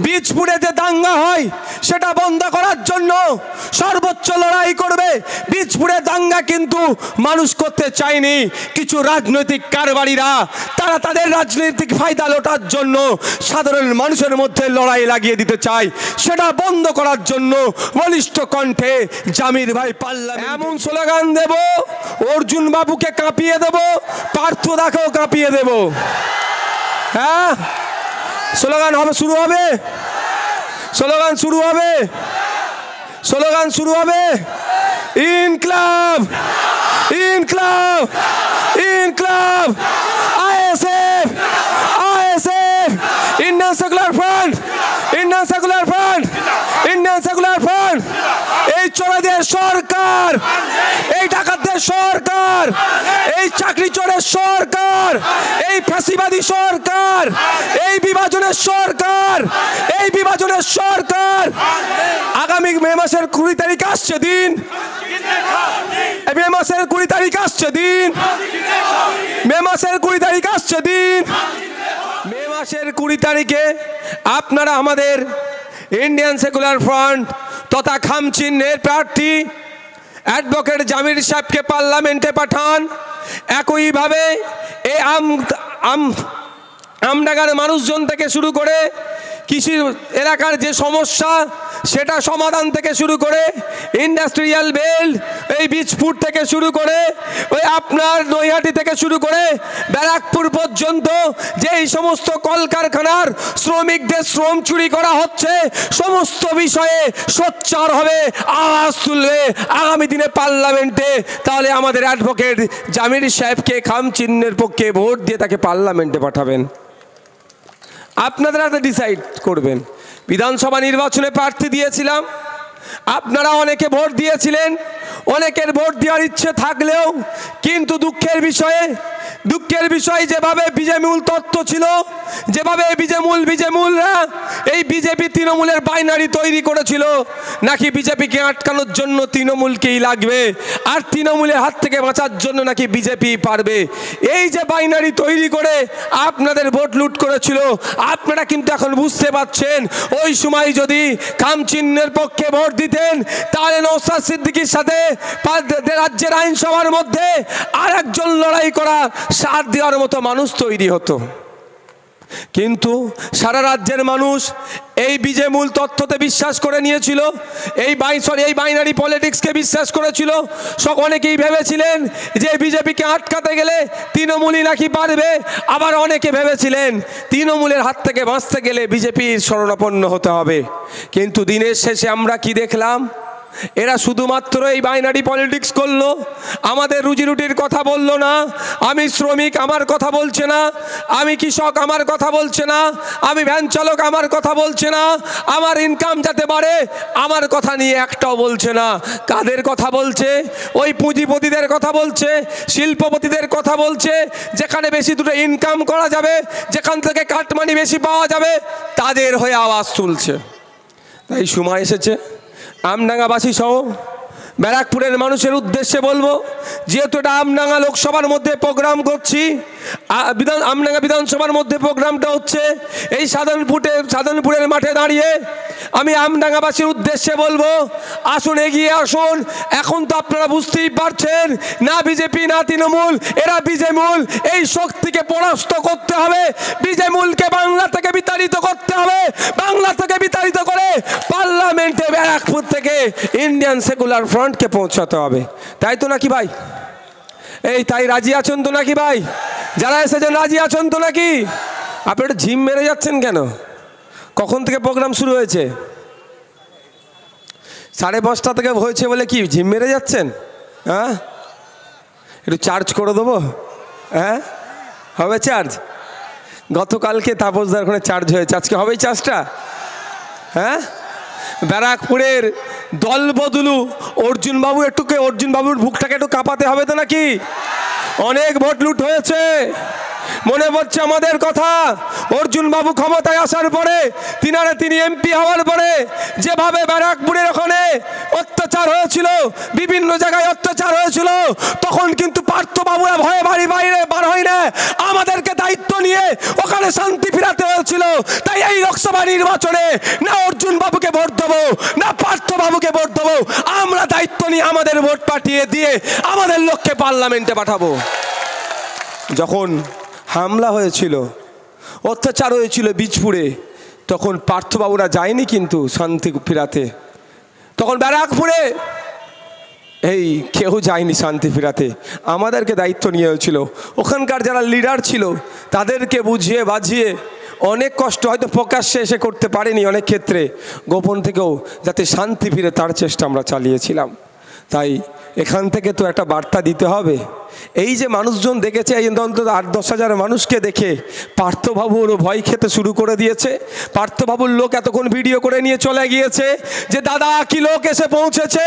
বীজপুরে যে দাঙ্গা হয় সেটা বন্ধ করার জন্য সর্বোচ্চ লড়াই করবে। বীজপুরে দাঙ্গা কিন্তু মানুষ করতে চায়নি, কিছু রাজনৈতিক কারবারিরা তারা তাদের রাজনৈতিক ফায়দা লোটার জন্য সাধারণ মানুষের মধ্যে লড়াই লাগিয়ে দিতে চায়। সেটা বন্ধ করার জন্য বলিষ্ঠ কণ্ঠে জামির ভাই পার্লামেন্টে এমন স্লোগান দেব, অর্জুন বাবুকে কাঁপিয়ে দেব, পার্থ দাকেও কাঁপিয়ে দেব। হ্যাঁ, স্লোগান হবে, শুরু হবে, স্লোগান শুরু হবে, স্লোগান শুরু হবে। ইনকলাব, ইনকলাব, ইনকলাব, ISF, ISF, Indian Secular Front, Indian Secular Front, Indian Secular Front. এই চোরেদের সরকার, এই ডাকাতদের সরকার, এই চাকরি চোরের সরকার, এই ফ্যাসিবাদী সরকার, এই বিভাজনের সরকার, এই বিভাজনের সরকার আগামী মে মাসের 20 তারিখ আসছে দিন, মে মাসের 20 তারিখ আসছে দিন, মে মাসের 20 তারিখ আসছে দিন। মে মাসের 20 তারিখে আপনারা আমাদের ইন্ডিয়ান সেকুলার ফ্রন্ট তথা খামচিহ্নের প্রার্থী অ্যাডভোকেট জামির সাহেবকে পার্লামেন্টে পাঠান। একইভাবে এই আমডাঙ্গার মানুষজন থেকে শুরু করে কৃষি এলাকার যে সমস্যা সেটা সমাধান থেকে শুরু করে ইন্ডাস্ট্রিয়াল বেল্ট, এই বীজপুর থেকে শুরু করে ওই আপনার নৈহাটি থেকে শুরু করে ব্যারাকপুর পর্যন্ত যে এই সমস্ত কলকারখানার শ্রমিকদের শ্রম চুরি করা হচ্ছে, সমস্ত বিষয়ে সোচ্চার হবে, আওয়াজ তুলবে আগামী দিনে পার্লামেন্টে। তাহলে আমাদের অ্যাডভোকেট জামির সাহেবকে খামচিহ্নের পক্ষে ভোট দিয়ে তাকে পার্লামেন্টে পাঠাবেন। আপনারা ডিসাইড করবেন। বিধানসভা নির্বাচনে প্রার্থী দিয়েছিলাম, আপনারা অনেকে ভোট দিয়েছিলেন, অনেকের ভোট দেওয়ার ইচ্ছে থাকলেও কিন্তু দুঃখের বিষয় যেভাবে বিজেমূল তত্ত্ব ছিল, যেভাবে বিজেমূলরা এই বিজেপি তৃণমূলের বাইনারি তৈরি করেছিল, নাকি বিজেপিকে আটকানোর জন্য তৃণমূলকেই লাগবে আর তৃণমূলের হাত থেকে বাঁচার জন্য নাকি বিজেপি পারবে, এই যে বাইনারি তৈরি করে আপনাদের ভোট লুট করেছিল, আপনারা কিন্তু এখন বুঝতে পারছেন ওই সময় যদি খামচিহ্নের পক্ষে ভোট দিতেন তাহলে নওশাদ সিদ্দিকীর সাথে রাজ্যের আইনসভার মধ্যে আর একজন লড়াই করা সাথ দেওয়ার মতো মানুষ তৈরি হতো। কিন্তু সারা রাজ্যের মানুষ এই বিজেমূল তত্ত্বতে বিশ্বাস করে নিয়েছিল, এই বাইনারি পলিটিক্সকে বিশ্বাস করেছিল। অনেকেই ভেবেছিলেন যে বিজেপিকে আটকাতে গেলে তৃণমূলই নাকি পারবে, আবার অনেকে ভেবেছিলেন তৃণমূলের হাত থেকে বাঁচতে গেলে বিজেপির শরণাপন্ন হতে হবে। কিন্তু দিনের শেষে আমরা কি দেখলাম? এরা শুধুমাত্র এই বাইনারি পলিটিক্স করলো, আমাদের রুজি রুটির কথা বললো না। আমি শ্রমিক আমার কথা বলছে না, আমি কৃষক আমার কথা বলছে না, আমি ভ্যান চালক আমার কথা বলছে না, আমার ইনকাম যাতে বাড়ে আমার কথা নিয়ে একটাও বলছে না। কাদের কথা বলছে? ওই পুঁজিপতিদের কথা বলছে, শিল্পপতিদের কথা বলছে, যেখানে বেশি দুটো ইনকাম করা যাবে, যেখান থেকে কাটমানি বেশি পাওয়া যাবে, তাদের হয়ে আওয়াজ তুলছে। তাই সময় এসেছে আমডাঙ্গাবাসী সহ ব্যারাকপুরের মানুষের উদ্দেশ্যে বলবো, যেহেতু এটা আমডাঙ্গা লোকসভার মধ্যে প্রোগ্রাম করছি, আমডাঙ্গা বিধানসভার মধ্যে প্রোগ্রামটা হচ্ছে, এই সাধনপুরের মাঠে দাঁড়িয়ে আমি আমডাঙ্গাবাসীর উদ্দেশ্যে বলবো, আসুন এগিয়ে আসুন। এখন তো আপনারা বুঝতেই পারছেন, না বিজেপি না তৃণমূল, এরা বিজেমূল। এই শক্তিকে পরাস্ত করতে হবে, বিজেমূলকে বাংলা থেকে বিতাড়িত করতে হবে, বাংলা থেকে বিতাড়িত করে পার্লামেন্টে ব্যারাকপুর থেকে ইন্ডিয়ান সেকুলার ফ্রন্টকে পৌঁছাতে হবে। তাই তো নাকি ভাই? এই তাই রাজি আছেন তো নাকি ভাই? যারা এসেছেন রাজি আছেন তো নাকি? আপনারা ঝিম মেরে যাচ্ছেন কেন? কখন থেকে প্রোগ্রাম শুরু হয়েছে? 5:30 থেকে হয়েছে বলে কি ঝিম মেরে যাচ্ছেন? হ্যাঁ, একটু চার্জ করে দেবো? হ্যাঁ হবে চার্জ? গতকালকে তাপসদার ওখানে চার্জ হয়েছে, আজকে হবেই চার্জটা? হ্যাঁ, ব্যারাকপুরের দল বদলু অর্জুন বাবুর বুকটাকে একটু কাঁপাতে হবে তো নাকি? অনেক ভোট লুট হয়েছে, মনে পড়ছে আমাদের কথা, অর্জুন বাবু ক্ষমতায় আসার পরে তিনি এমপি হওয়ার পরে যেভাবে ব্যারাকপুরের ওখানে অত্যাচার হয়েছিল, বিভিন্ন জায়গায় অত্যাচার হয়েছিল, তখন কিন্তু পার্থবাবুরা ভয়ে বাড়ি বাইরে বার হয় না, আমাদেরকে দায়িত্ব নিয়ে ওখানে শান্তি ফিরাতে হয়েছিল। তাই এই লোকসভা নির্বাচনে না অর্জুন বাবুকে ভোট দেবো না পার্থবাবুকে ভোট দেবো, আমরা দায়িত্ব নিয়ে আমাদের ভোট পাঠিয়ে দিয়ে আমাদের লোককে পার্লামেন্টে পাঠাবো। যখন হামলা হয়েছিল, অত্যাচার হয়েছিল বীজপুরে, তখন পার্থবাবুরা যায়নি কিন্তু শান্তি ফিরাতে, তখন ব্যারাকপুরে এই কেউ যায়নি শান্তি ফিরাতে, আমাদেরকে দায়িত্ব নিয়ে হয়েছিল। ওখানকার যারা লিডার ছিল তাদেরকে বুঝিয়ে বাঝিয়ে অনেক কষ্ট হয়তো প্রকাশ্যে এসে করতে পারেনি, অনেক ক্ষেত্রে গোপন থেকেও যাতে শান্তি ফিরে তার চেষ্টা আমরা চালিয়েছিলাম। তাই এখান থেকে তো একটা বার্তা দিতে হবে। এই যে মানুষজন দেখেছে, এই অন্তত 8-10 হাজার মানুষকে দেখে পার্থবাবুরও ভয় খেতে শুরু করে দিয়েছে। পার্থবাবুর লোক এতক্ষণ ভিডিও করে নিয়ে চলে গিয়েছে যে দাদা কি লোক এসে পৌঁছেছে,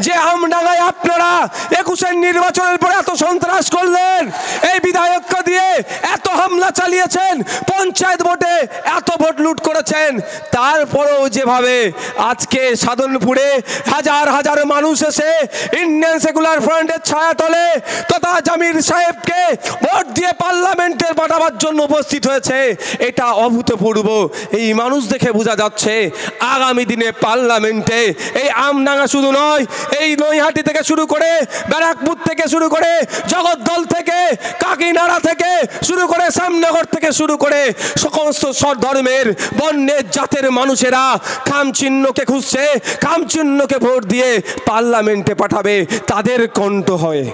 যে আমডাঙ্গায় আপনারা 21-এর নির্বাচনের পরে এত সন্ত্রাস করলেন, এই বিধায়ককে দিয়ে এত হামলা চালিয়েছেন, পঞ্চায়েত ভোটে এত ভোট লুট করেছেন, তারপরেও যেভাবে আজকে সাধনপুরে হাজার হাজার মানুষ এসে ইন্ডিয়ান সেকুলার ফ্রন্টের ছায়াতলে তথা জামির সাহেবকে ভোট দিয়ে পার্লামেন্টে পাঠাবার জন্য উপস্থিত হয়েছে, এটা অভূতপূর্ব। এই মানুষ দেখে বোঝা যাচ্ছে আগামী দিনে পার্লামেন্টে এই আমডাঙ্গা শুধু নয়, এই নৈহাটি থেকে শুরু করে ব্যারাকপুর থেকে শুরু করে জগদ্দল থেকে কাকিনাড়া থেকে শুরু করে শ্যামনগর থেকে শুরু করে সমস্ত ধর্মের বর্ণের জাতের মানুষেরা খামচিহ্নকে খুঁজছে, খামচিহ্নকে ভোট দিয়ে পার্লামেন্টে পাঠাবে তাদের কণ্ঠ হয়ে।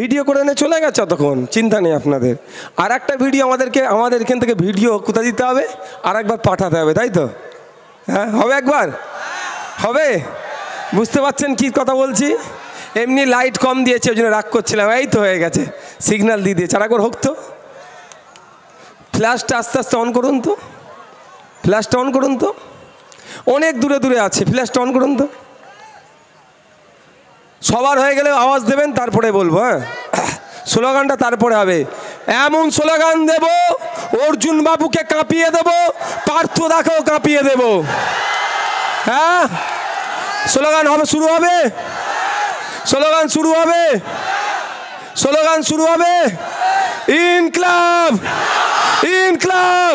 ভিডিও করে এনে চলে গেছে, তখন চিন্তা নেই আপনাদের। আর একটা ভিডিও আমাদের এখান থেকে ভিডিও কোথায় দিতে হবে, আর একবার পাঠাতে হবে, তাই তো? হ্যাঁ হবে, একবার হবে। বুঝতে পারছেন কি কথা বলছি? এমনি লাইট কম দিয়েছে ওই জন্য রাগ করছিলাম, এই তো হয়ে গেছে, সিগন্যাল দিয়ে দিয়েছে, আর একবার হোক তো। ফ্ল্যাশটা আস্তে আস্তে অন করুন তো, ফ্ল্যাশটা অন করুন তো, অনেক দূরে দূরে আছে, ফ্ল্যাশটা অন করুন তো। সবার হয়ে গেলে আওয়াজ দেবেন, তারপরে বলবো। হ্যাঁ, স্লোগানটা তারপরে হবে। এমন স্লোগান দেব অর্জুন বাবুকে কাঁপিয়ে দেব, পার্থদাকেও কাঁপিয়ে দেব। হ্যাঁ, স্লোগান হবে, শুরু হবে, স্লোগান শুরু হবে, স্লোগান শুরু হবে। ইনকলাব, ইনকলাব,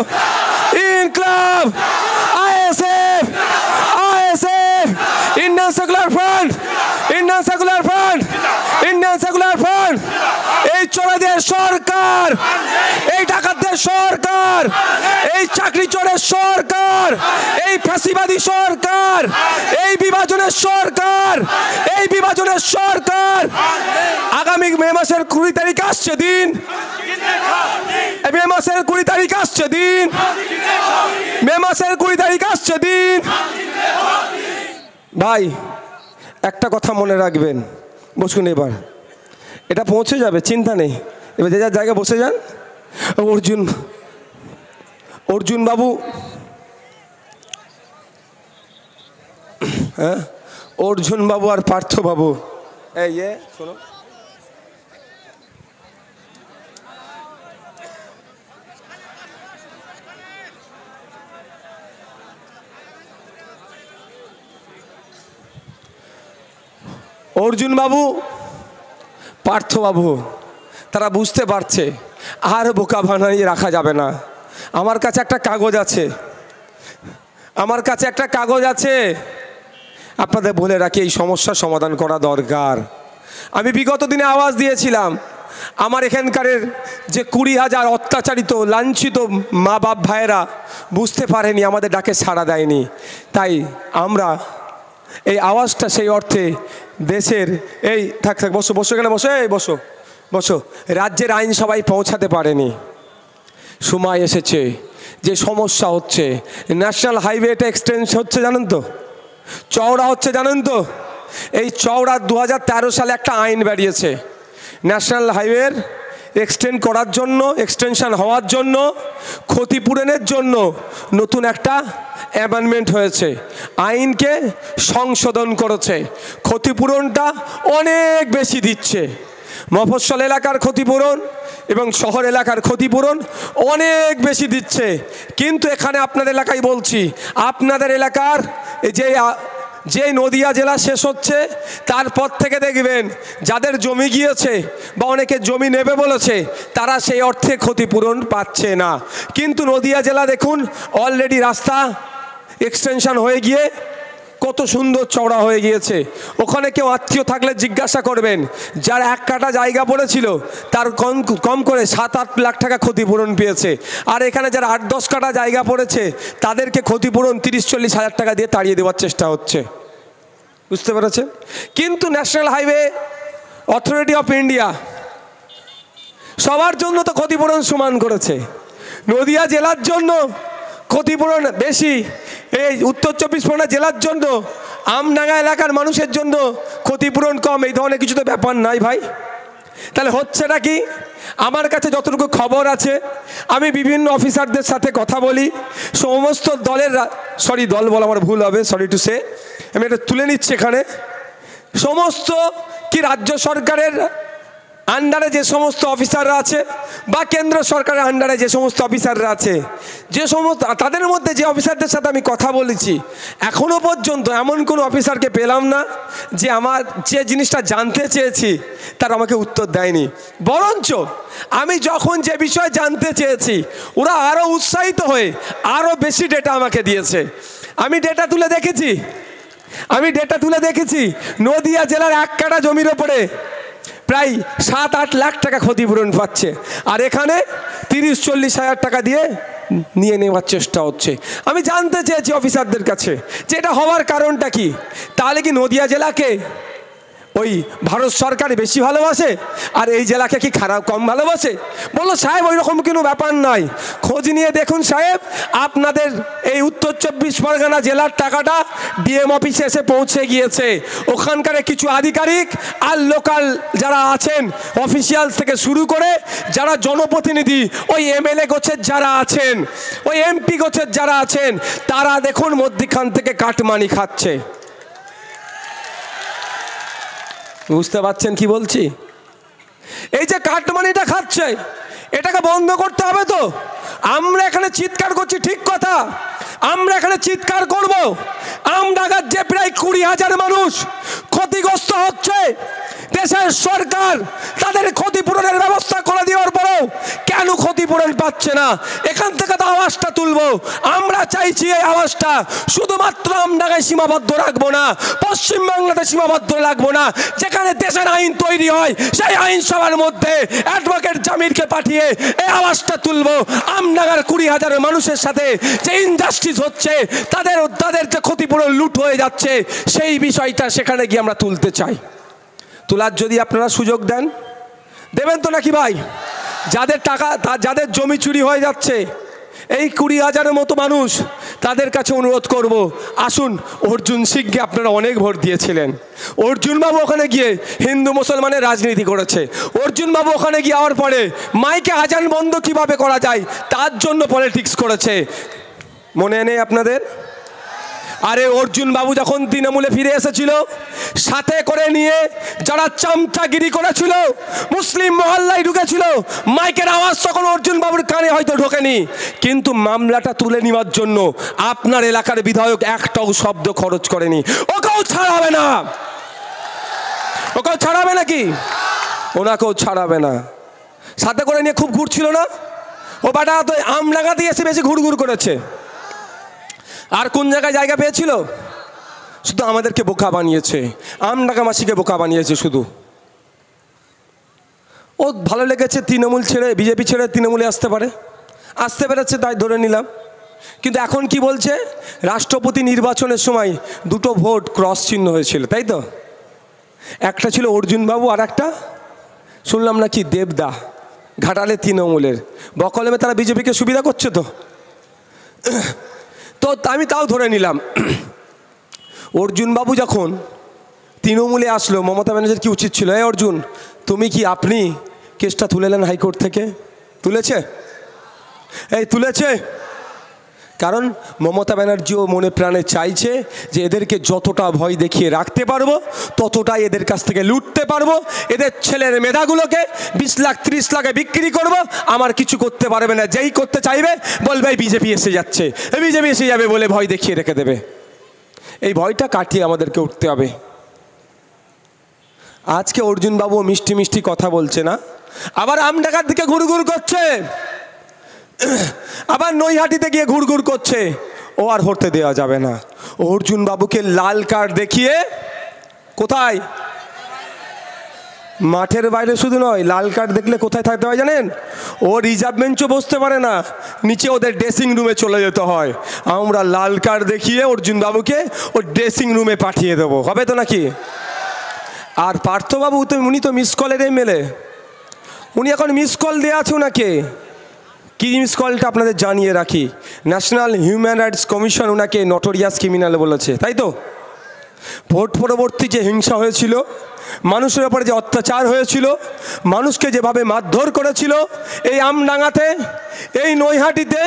ইনকলাব, ISF, ISF, Indian Secular Front, Indian Secular Front, Indian Secular Front. এই চোরেদের সরকার, এই ডাকাতদের সরকার, এই চাকরি চোরের সরকার, এই ফ্যাসিবাদী সরকার, এই বিভাজনের সরকার, এই বিভাজনের সরকার। আগামী মে মাসের 20 তারিখ আসছে দিন, মে মাসের 20 তারিখ আসছে দিন, মে মাসের 20 তারিখ আসছে দিন। ভাই একটা কথা মনে রাখবেন, বসুন, এবার এটা পৌঁছে যাবে, চিন্তা নেই। এবার যে যার জায়গায় বসে যান। অর্জুন বাবু, হ্যাঁ, অর্জুন বাবু আর পার্থ বাবু, এই শোনো, অর্জুন বাবু পার্থবাবু তারা বুঝতে পারছে আর বোকা বানিয়ে রাখা যাবে না। আমার কাছে একটা কাগজ আছে, আমার কাছে একটা কাগজ আছে, আপনাদের বলে রাখি এই সমস্যার সমাধান করা দরকার। আমি বিগত দিনে আওয়াজ দিয়েছিলাম, আমার এখানকারের যে 20,000 অত্যাচারিত লাঞ্ছিত মা বাপ ভাইয়েরা বুঝতে পারেনি, আমাদের ডাকে সাড়া দেয়নি। তাই আমরা এই আওয়াজটা সেই অর্থে দেশের এই থাক থাক বসো বসো এখানে বসো, এই বসো বসো, রাজ্যের আইনসভায় পৌঁছাতে পারেনি। সময় এসেছে, যে সমস্যা হচ্ছে, ন্যাশনাল হাইওয়েটা এক্সটেন্স হচ্ছে জানেন তো, চওড়া হচ্ছে জানেন তো। এই চওড়া 2013 সালে একটা আইন বেরিয়েছে, ন্যাশনাল হাইওয়ের এক্সটেন্ড করার জন্য, এক্সটেনশন হওয়ার জন্য, ক্ষতিপূরণের জন্য নতুন একটা অ্যামেন্ডমেন্ট হয়েছে, আইনকে সংশোধন করেছে। ক্ষতিপূরণটা অনেক বেশি দিচ্ছে, মফস্বল এলাকার ক্ষতিপূরণ এবং শহর এলাকার ক্ষতিপূরণ অনেক বেশি দিচ্ছে। কিন্তু এখানে আপনাদের এলাকায় বলছি, আপনাদের এলাকার যে নদিয়া জেলা শেষ হচ্ছে তারপর থেকে দেখবেন যাদের জমি গিয়েছে বা অনেকে জমি নেবে বলেছে তারা সেই অর্থে ক্ষতিপূরণ পাচ্ছে না। কিন্তু নদিয়া জেলা দেখুন অলরেডি রাস্তা এক্সটেনশন হয়ে গিয়ে কত সুন্দর চওড়া হয়ে গিয়েছে। ওখানে কেউ আত্মীয় থাকলে জিজ্ঞাসা করবেন, যার 1 কাঠা জায়গা পড়েছিল তার কম করে 7-8 লাখ টাকা ক্ষতিপূরণ পেয়েছে। আর এখানে যারা 8-10 কাঠা জায়গা পড়েছে তাদেরকে ক্ষতিপূরণ 30-40 হাজার টাকা দিয়ে তাড়িয়ে দেওয়ার চেষ্টা হচ্ছে। বুঝতে পেরেছেন? কিন্তু national highway authority of India সবার জন্য তো ক্ষতিপূরণ সমান করেছে। নদিয়া জেলার জন্য ক্ষতিপূরণ বেশি, এই উত্তর 24 পরগনা জেলার জন্য, আমডাঙ্গা এলাকার মানুষের জন্য ক্ষতিপূরণ কম, এই ধরনের কিছু তো ব্যাপার নাই ভাই। তাহলে হচ্ছেটা কি? আমার কাছে যতটুকু খবর আছে, আমি বিভিন্ন অফিসারদের সাথে কথা বলি, সমস্ত দলের দল বলা আমার ভুল হবে, সরি টু সে, আমি এটা তুলে নিচ্ছি এখানে। সমস্ত কি রাজ্য সরকারের আন্ডারে যে সমস্ত অফিসাররা আছে বা কেন্দ্র সরকারের আন্ডারে যে সমস্ত অফিসাররা আছে, যে সমস্ত তাদের মধ্যে যে অফিসারদের সাথে আমি কথা বলেছি, এখনও পর্যন্ত এমন কোনো অফিসারকে পেলাম না যে আমার যে জিনিসটা জানতে চেয়েছি তার আমাকে উত্তর দেয়নি। বরঞ্চ আমি যখন যে বিষয় জানতে চেয়েছি ওরা আরও উৎসাহিত হয়ে আরও বেশি ডেটা আমাকে দিয়েছে। আমি ডেটা তুলে দেখেছি নদিয়া জেলার 1 কাঠা জমির ওপরে প্রায় 7-8 লাখ টাকা ক্ষতিপূরণ পাচ্ছে, আর এখানে 30-40 হাজার টাকা দিয়ে নিয়ে নেওয়ার চেষ্টা হচ্ছে। আমি জানতে চেয়েছি অফিসারদের কাছে যে এটা হওয়ার কারণটা কি। তাহলে কি নদিয়া জেলাকে ওই ভারত সরকার বেশি ভালোবাসে আর এই জেলাকে কি কম ভালোবাসে? বললো সাহেব ওই রকম কোনো ব্যাপার নয়, খোঁজ নিয়ে দেখুন সাহেব, আপনাদের এই উত্তর 24 পরগনা জেলার টাকাটা ডিএম অফিসে এসে পৌঁছে গিয়েছে। ওখানকার কিছু আধিকারিক আর লোকাল যারা আছেন অফিসিয়ালস থেকে শুরু করে যারা জনপ্রতিনিধি, ওই এমএলএ গোছের যারা আছেন, ওই এমপি গোছের যারা আছেন, তারা দেখুন মধ্যখান থেকে কাটমানি খাচ্ছে। বুঝতে পারছেন কি বলছি? এই যে কাটমানিটা খাচ্ছে, এটাকে বন্ধ করতে হবে। তো আমরা এখানে চিৎকার করছি, ঠিক কথা, আমরা এখানে চিৎকার করব। আমডাঙ্গার যে প্রায় 20,000 মানুষ ক্ষতিগ্রস্ত হচ্ছে, দেশের সরকার তাদের ক্ষতিপূরণের ব্যবস্থা করে দেওয়ার পরেও কেন ক্ষতিপূরণ পাচ্ছে না? এখান থেকে তো আওয়াজটা তুলবো। আমরা চাইছি এই আওয়াজটা শুধুমাত্র আমডাঙ্গায় সীমাবদ্ধ রাখবো না, পশ্চিমবাংলাতে সীমাবদ্ধ রাখবো না। যেখানে দেশের আইন তৈরি হয় সেই আইনসভার মধ্যে অ্যাডভোকেট জামিরকে পাঠিয়ে এই আওয়াজটা তুলবো। আমডাঙ্গার 20,000 মানুষের সাথে যে ইনজাস্টিস হচ্ছে, তাদের যে ক্ষতিপূরণ লুট হয়ে যাচ্ছে, সেই বিষয়টা সেখানে গিয়ে আমরা তুলতে চাই। তোলার যদি আপনারা সুযোগ দেবেন তো নাকি ভাই? যাদের টাকা, যাদের জমি চুরি হয়ে যাচ্ছে, এই 20,000-এর মতো মানুষ, তাদের কাছে অনুরোধ করব, আসুন। অর্জুন সিংকে আপনারা অনেক ভোট দিয়েছিলেন। অর্জুন বাবু ওখানে গিয়ে হিন্দু মুসলমানের রাজনীতি করেছে। অর্জুন বাবু ওখানে গিয়ে যাওয়ার পরে মাইকে আজান বন্ধ কিভাবে করা যায় তার জন্য পলিটিক্স করেছে। মনে নেই আপনাদের? আরে অর্জুন বাবু যখন তৃণমূলে ফিরে এসেছিল, সাথে করে নিয়ে যারা চামচাগিরি করেছিল, মুসলিম মহল্লায় ঢুকেছিল, মাইকের আওয়াজ তখন অর্জুন বাবুর কানে হয়তো ঢোকেনি, কিন্তু মামলাটা তুলে নেওয়ার জন্য আপনার এলাকার বিধায়ক একটাও শব্দ খরচ করেনি। ওকেও ছাড়াবে না, ওকেও ছাড়াবে নাকি? ওনাকেও ছাড়াবে না। সাথে করে নিয়ে খুব ঘুরছিল না? ও বাটা তো আমডাঙ্গাতে এসে বেশি ঘুরঘুর করেছে। আর কোন জায়গায় জায়গা পেয়েছিল? শুধু আমাদেরকে বোকা বানিয়েছে, আমডাঙ্গাবাসীকে বোকা বানিয়েছে শুধু। ও ভালো লেগেছে তৃণমূল ছেড়ে, বিজেপি ছেড়ে তৃণমূলে আসতে পেরেছে, তাই ধরে নিলাম। কিন্তু এখন কি বলছে? রাষ্ট্রপতি নির্বাচনের সময় 2টো ভোট ক্রস চিহ্ন হয়েছিল, তাই তো? একটা ছিল অর্জুন বাবু, আর একটা শুনলাম নাকি দেবদা, ঘাটালে তৃণমূলের। বকলমে তারা বিজেপিকে সুবিধা করছে তো আমি তাও ধরে নিলাম। অর্জুন বাবু যখন তৃণমূলে আসলো, মমতা ব্যানার্জির কি উচিত ছিল, এই অর্জুন তুমি কি আপনি কেসটা তুলে নেন হাইকোর্ট থেকে? তুলেছে? তুলেছে? কারণ মমতা ব্যানার্জিও মনে প্রাণে চাইছে যে এদেরকে যতটা ভয় দেখিয়ে রাখতে পারবো ততটাই এদের কাছ থেকে লুটতে পারবো, এদের ছেলের মেধাগুলোকে 20 লাখ 30 লাখে বিক্রি করব, আমার কিছু করতে পারবে না। যেই করতে চাইবে বলবে বিজেপি এসে যাচ্ছে, বিজেপি এসে যাবে বলে ভয় দেখিয়ে রেখে দেবে। এই ভয়টা কাটিয়ে আমাদেরকে উঠতে হবে। আজকে অর্জুনবাবু মিষ্টি মিষ্টি কথা বলছে না, আবার আমডাঙ্গার দিকে ঘুরঘুর করছে, আবার নৈহাটিতে গিয়ে ঘুরঘুর করছে। ও আর হতে দেওয়া যাবে না। অর্জুন বাবুকে লাল কার্ড দেখিয়ে কোথায়, মাঠের বাইরে শুধু নয়, লাল কার্ড দেখলে কোথায় থাকতে হয় জানেন? ও রিজার্ভ বেঞ্চও বসতে পারে না, নিচে ওদের ড্রেসিং রুমে চলে যেতে হয়। আমরা লাল কার্ড দেখিয়ে অর্জুন বাবুকে ও ড্রেসিং রুমে পাঠিয়ে দেবো, হবে তো নাকি? আর পার্থবাবু তো উনি তো মিস কলের এমএলএ, উনি এখন মিস কল দেওয়া আছে ওনাকে। কি মিস কলটা আপনাদের জানিয়ে রাখি, ন্যাশনাল হিউম্যান রাইটস কমিশন ওনাকে নটোরিয়াস ক্রিমিনাল বলেছে, তাই তো? ভোট পরবর্তী যে হিংসা হয়েছিল, মানুষের ওপরে যে অত্যাচার হয়েছিল, মানুষকে যেভাবে মারধর করেছিল এই আমডাঙ্গাতে, এই নৈহাটিতে,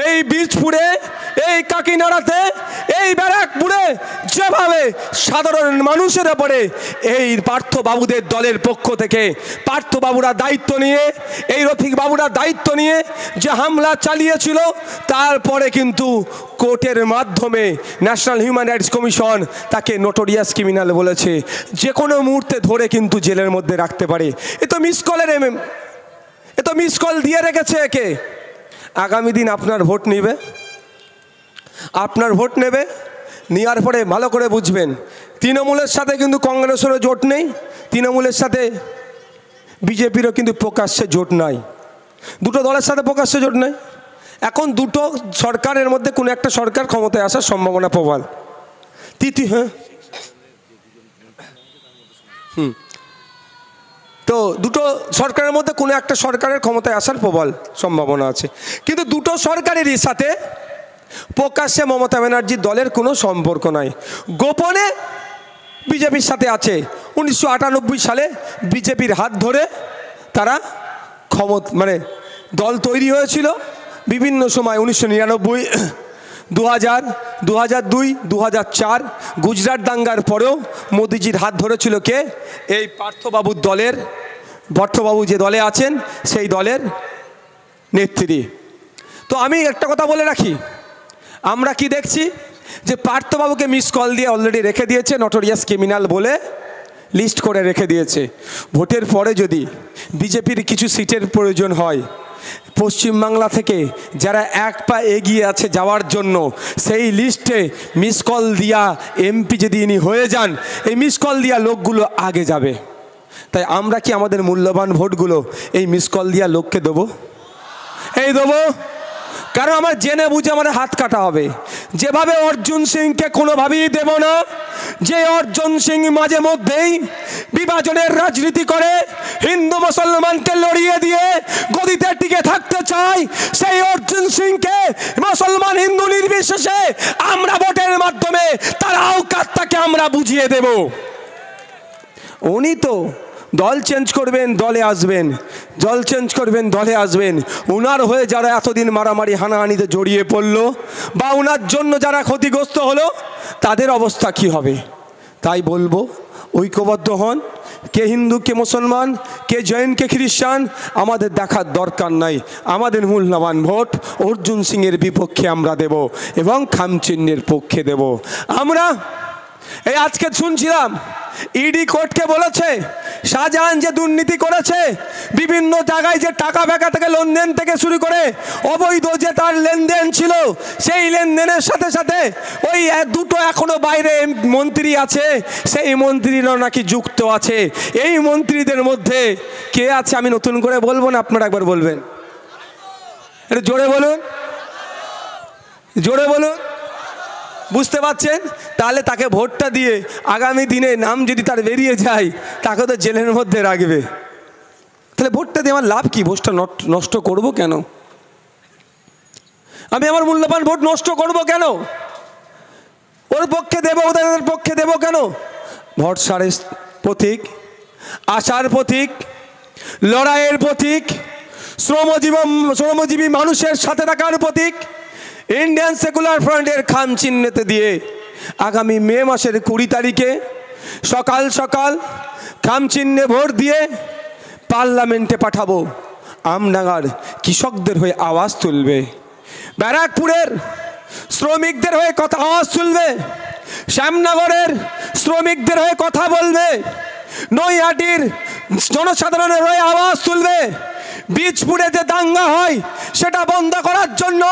এই বীজপুরে, এই কাকিনাড়াতে, এই ব্যারাকপুরে, যেভাবে সাধারণ মানুষের ওপরে এই পার্থবাবুদের দলের পক্ষ থেকে পার্থবাবুরা দায়িত্ব নিয়ে, এই রফিক বাবুরা দায়িত্ব নিয়ে যে হামলা চালিয়েছিল, তারপরে কিন্তু কোর্টের মাধ্যমে ন্যাশনাল হিউম্যান রাইটস কমিশন তাকে নোটোরিয়াস ক্রিমিনাল বলেছে, যে কোনো মুহূর্তে ধরে কিন্তু জেলের মধ্যে রাখতে পারে। এ তো মিস কলের এ তো মিস কল দিয়ে রেখেছে একে। আগামী দিন আপনার ভোট নেবে, আপনার ভোট নেবে, নেওয়ার পরে ভালো করে বুঝবেন তৃণমূলের সাথে কিন্তু কংগ্রেসেরও জোট নেই, তৃণমূলের সাথে বিজেপিরও কিন্তু প্রকাশ্যে জোট নাই, দুটো দলের সাথে প্রকাশ্যে জোট নাই। এখন দুটো সরকারের মধ্যে কোনো একটা সরকার ক্ষমতায় আসার সম্ভাবনা প্রবল। তো দুটো সরকারের মধ্যে কোনো একটা সরকারের ক্ষমতায় আসার প্রবল সম্ভাবনা আছে, কিন্তু দুটো সরকারেরই সাথে প্রকাশ্যে মমতা ব্যানার্জির দলের কোনো সম্পর্ক নাই, গোপনে বিজেপির সাথে আছে। 1998 সালে বিজেপির হাত ধরে তারা দল তৈরি হয়েছিল বিভিন্ন সময়, 1999, 2000, 2002, 2004 গুজরাট দাঙ্গার পরেও মোদিজির হাত ধরেছিল কে? এই পার্থবাবুর দলের, পার্থবাবু যে দলে আছেন সেই দলের নেত্রী। তো আমি একটা কথা বলে রাখি, আমরা কি দেখছি যে পার্থবাবুকে মিস কল দিয়ে অলরেডি রেখে দিয়েছে, নটোরিয়াস ক্রিমিনাল বলে লিস্ট করে রেখে দিয়েছে। ভোটের পরে যদি বিজেপির কিছু সিটের প্রয়োজন হয়, পশ্চিমবাংলা থেকে যারা এক পা এগিয়ে আছে যাওয়ার জন্য, সেই লিস্টে মিস কল দিয়া এমপি যদি ইনি হয়ে যান, এই মিস কল দিয়া লোকগুলো আগে যাবে। তাই আমরা কি আমাদের মূল্যবান ভোটগুলো এই মিস কল দিয়া লোককে দেবো? এই দেবো? কারণ আমার জেনে বুঝে আমাদের হাত কাটা হবে। যেভাবে অর্জুন সিংকে কোনোভাবেই দেব না, যে অর্জুন সিং মাঝে মধ্যেই বিভাজনের রাজনীতি করে হিন্দু মুসলমানকে লড়িয়ে দিয়ে গদিতে টিকে থাকতে চায়, সেই অর্জুন সিংকে মুসলমান হিন্দু নির্বিশেষে আমরা ভোটের মাধ্যমে তার আওকাতটাকে আমরা বুঝিয়ে দেব। উনি তো দল চেঞ্জ করবেন দলে আসবেন, দল চেঞ্জ করবেন দলে আসবেন। ওনার হয়ে যারা এতদিন মারামারি হানাহানিতে জড়িয়ে পড়লো বা ওনার জন্য যারা ক্ষতিগ্রস্ত হলো, তাদের অবস্থা কি হবে? তাই বলবো ঐক্যবদ্ধ হন। কে হিন্দু কে মুসলমান, কে জৈন কে খ্রিস্টান, আমাদের দেখার দরকার নাই। আমাদের মূল্যবান ভোট অর্জুন সিংয়ের বিপক্ষে আমরা দেব এবং খামচিহ্নের পক্ষে দেব। আমরা এই আজকে শুনছিলাম ইডি কোর্টকে বলেছে শাহজাহান যে দুর্নীতি করেছে, বিভিন্ন জায়গায় যে টাকা বেকা থেকে লেনদেন থেকে শুরু করে অবৈধ যে তার লেনদেন ছিল, সেই লেনদেনের সাথে সাথে ওই দুটো এখনো বাইরে মন্ত্রী আছে, সেই মন্ত্রীরাও নাকি যুক্ত আছে। এই মন্ত্রীদের মধ্যে কে আছে আমি নতুন করে বলবো না, আপনারা একবার বলবেন, এটা জোরে বলুন, জোরে বলুন। বুঝতে পারছেন? তাহলে তাকে ভোটটা দিয়ে আগামী দিনে নাম যদি তার বেরিয়ে যায়, তাকে তো জেলের মধ্যে রাখবে। তাহলে ভোটটা দিয়ে আমার লাভ কি? ভোটটা নষ্ট করব কেন? আমি আমার মূল্যবান ভোট নষ্ট করব কেন? ওর পক্ষে দেব, ওদের পক্ষে দেব কেন? ভরসার প্রতীক, আশার প্রতীক, লড়াইয়ের প্রতীক, শ্রমজীবী মানুষের সাথে থাকার প্রতীক, ইন্ডিয়ান সেকুলার ফ্রন্টের খাম চিহ্নেতে দিয়ে আগামী মে মাসের 20 তারিখে সকাল সকাল খাম চিহ্নে ভোট দিয়ে পার্লামেন্টে পাঠাবো। আমডাঙ্গার কৃষকদের হয়ে আওয়াজ তুলবে, ব্যারাকপুরের শ্রমিকদের হয়ে কথা আওয়াজ তুলবে, শ্যামনগরের শ্রমিকদের হয়ে কথা বলবে, নৈহাটির জনসাধারণের হয়ে আওয়াজ তুলবে। বীজপুরে যে দাঙ্গা হয় সেটা বন্ধ করার জন্য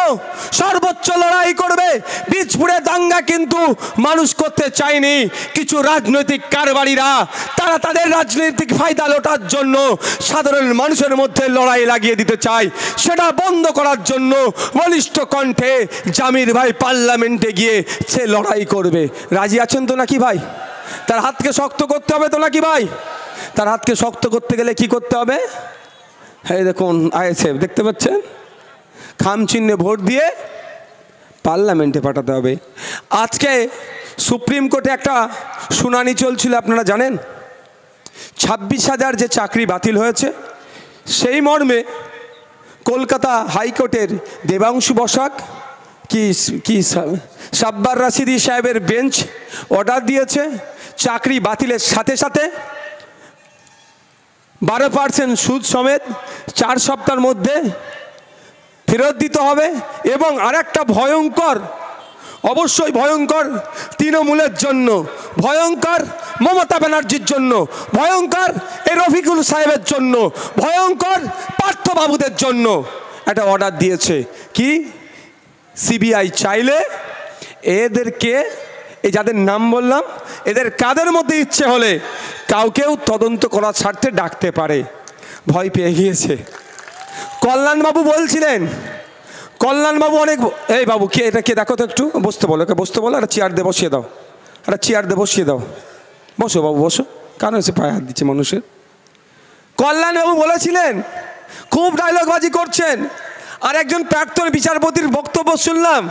সর্বোচ্চ লড়াই করবে। বীজপুরে দাঙ্গা কিন্তু মানুষ করতে চায়নি, কিছু রাজনৈতিক কারবারিরা তারা তাদের রাজনৈতিক ফায়দা লোটার জন্য সাধারণ মানুষের মধ্যে লড়াই লাগিয়ে দিতে চায়। সেটা বন্ধ করার জন্য বলিষ্ঠ কণ্ঠে জামির ভাই পার্লামেন্টে গিয়ে সে লড়াই করবে। রাজি আছেন তো নাকি ভাই? তার হাতকে শক্ত করতে হবে তো নাকি ভাই? তার হাতকে শক্ত করতে গেলে কি করতে হবে? এই দেখুন আইএসএফ দেখতে পাচ্ছেন, খাম চিহ্নে ভোট দিয়ে পার্লামেন্টে পাঠাতে হবে। আজকে সুপ্রিম কোর্টে একটা শুনানি চলছিল, আপনারা জানেন 26,000 যে চাকরি বাতিল হয়েছে, সেই মর্মে কলকাতা হাইকোর্টের দেবাংশু বসাক কি সাব্বার রাশিদি সাহেবের বেঞ্চ অর্ডার দিয়েছে চাকরি বাতিলের সাথে সাথে 12% সুদ সমেত 4 সপ্তাহের মধ্যে ফেরত দিতে হবে। এবং আরেকটা ভয়ঙ্কর, অবশ্যই ভয়ঙ্কর তৃণমূলের জন্য, ভয়ঙ্কর মমতা ব্যানার্জির জন্য, ভয়ঙ্কর এই রফিকুল সাহেবের জন্য, ভয়ঙ্কর পার্থবাবুদের জন্য একটা অর্ডার দিয়েছে কি সিবিআই চাইলে এদেরকে, এই যাদের নাম বললাম, এদের কাদের মধ্যে ইচ্ছে হলে কাউকেও তদন্ত করার স্বার্থে ডাকতে পারে। ভয় পেয়ে গিয়েছে। কল্যাণবাবু বলছিলেন, কল্যাণবাবু অনেক, এই বাবু কে এটা, কে দেখো তো একটু, বসতে বলো, ওকে বসতে বলো, একটা চেয়ার দিয়ে বসিয়ে দাও, একটা চেয়ার দিয়ে বসিয়ে দাও, বসো বাবু বসো, কারণ এসে পায়ে হাত দিচ্ছে মানুষের। কল্যাণবাবু বলেছিলেন, খুব ডায়লগবাজি করছেন। আর একজন প্রাক্তন বিচারপতির বক্তব্য শুনলাম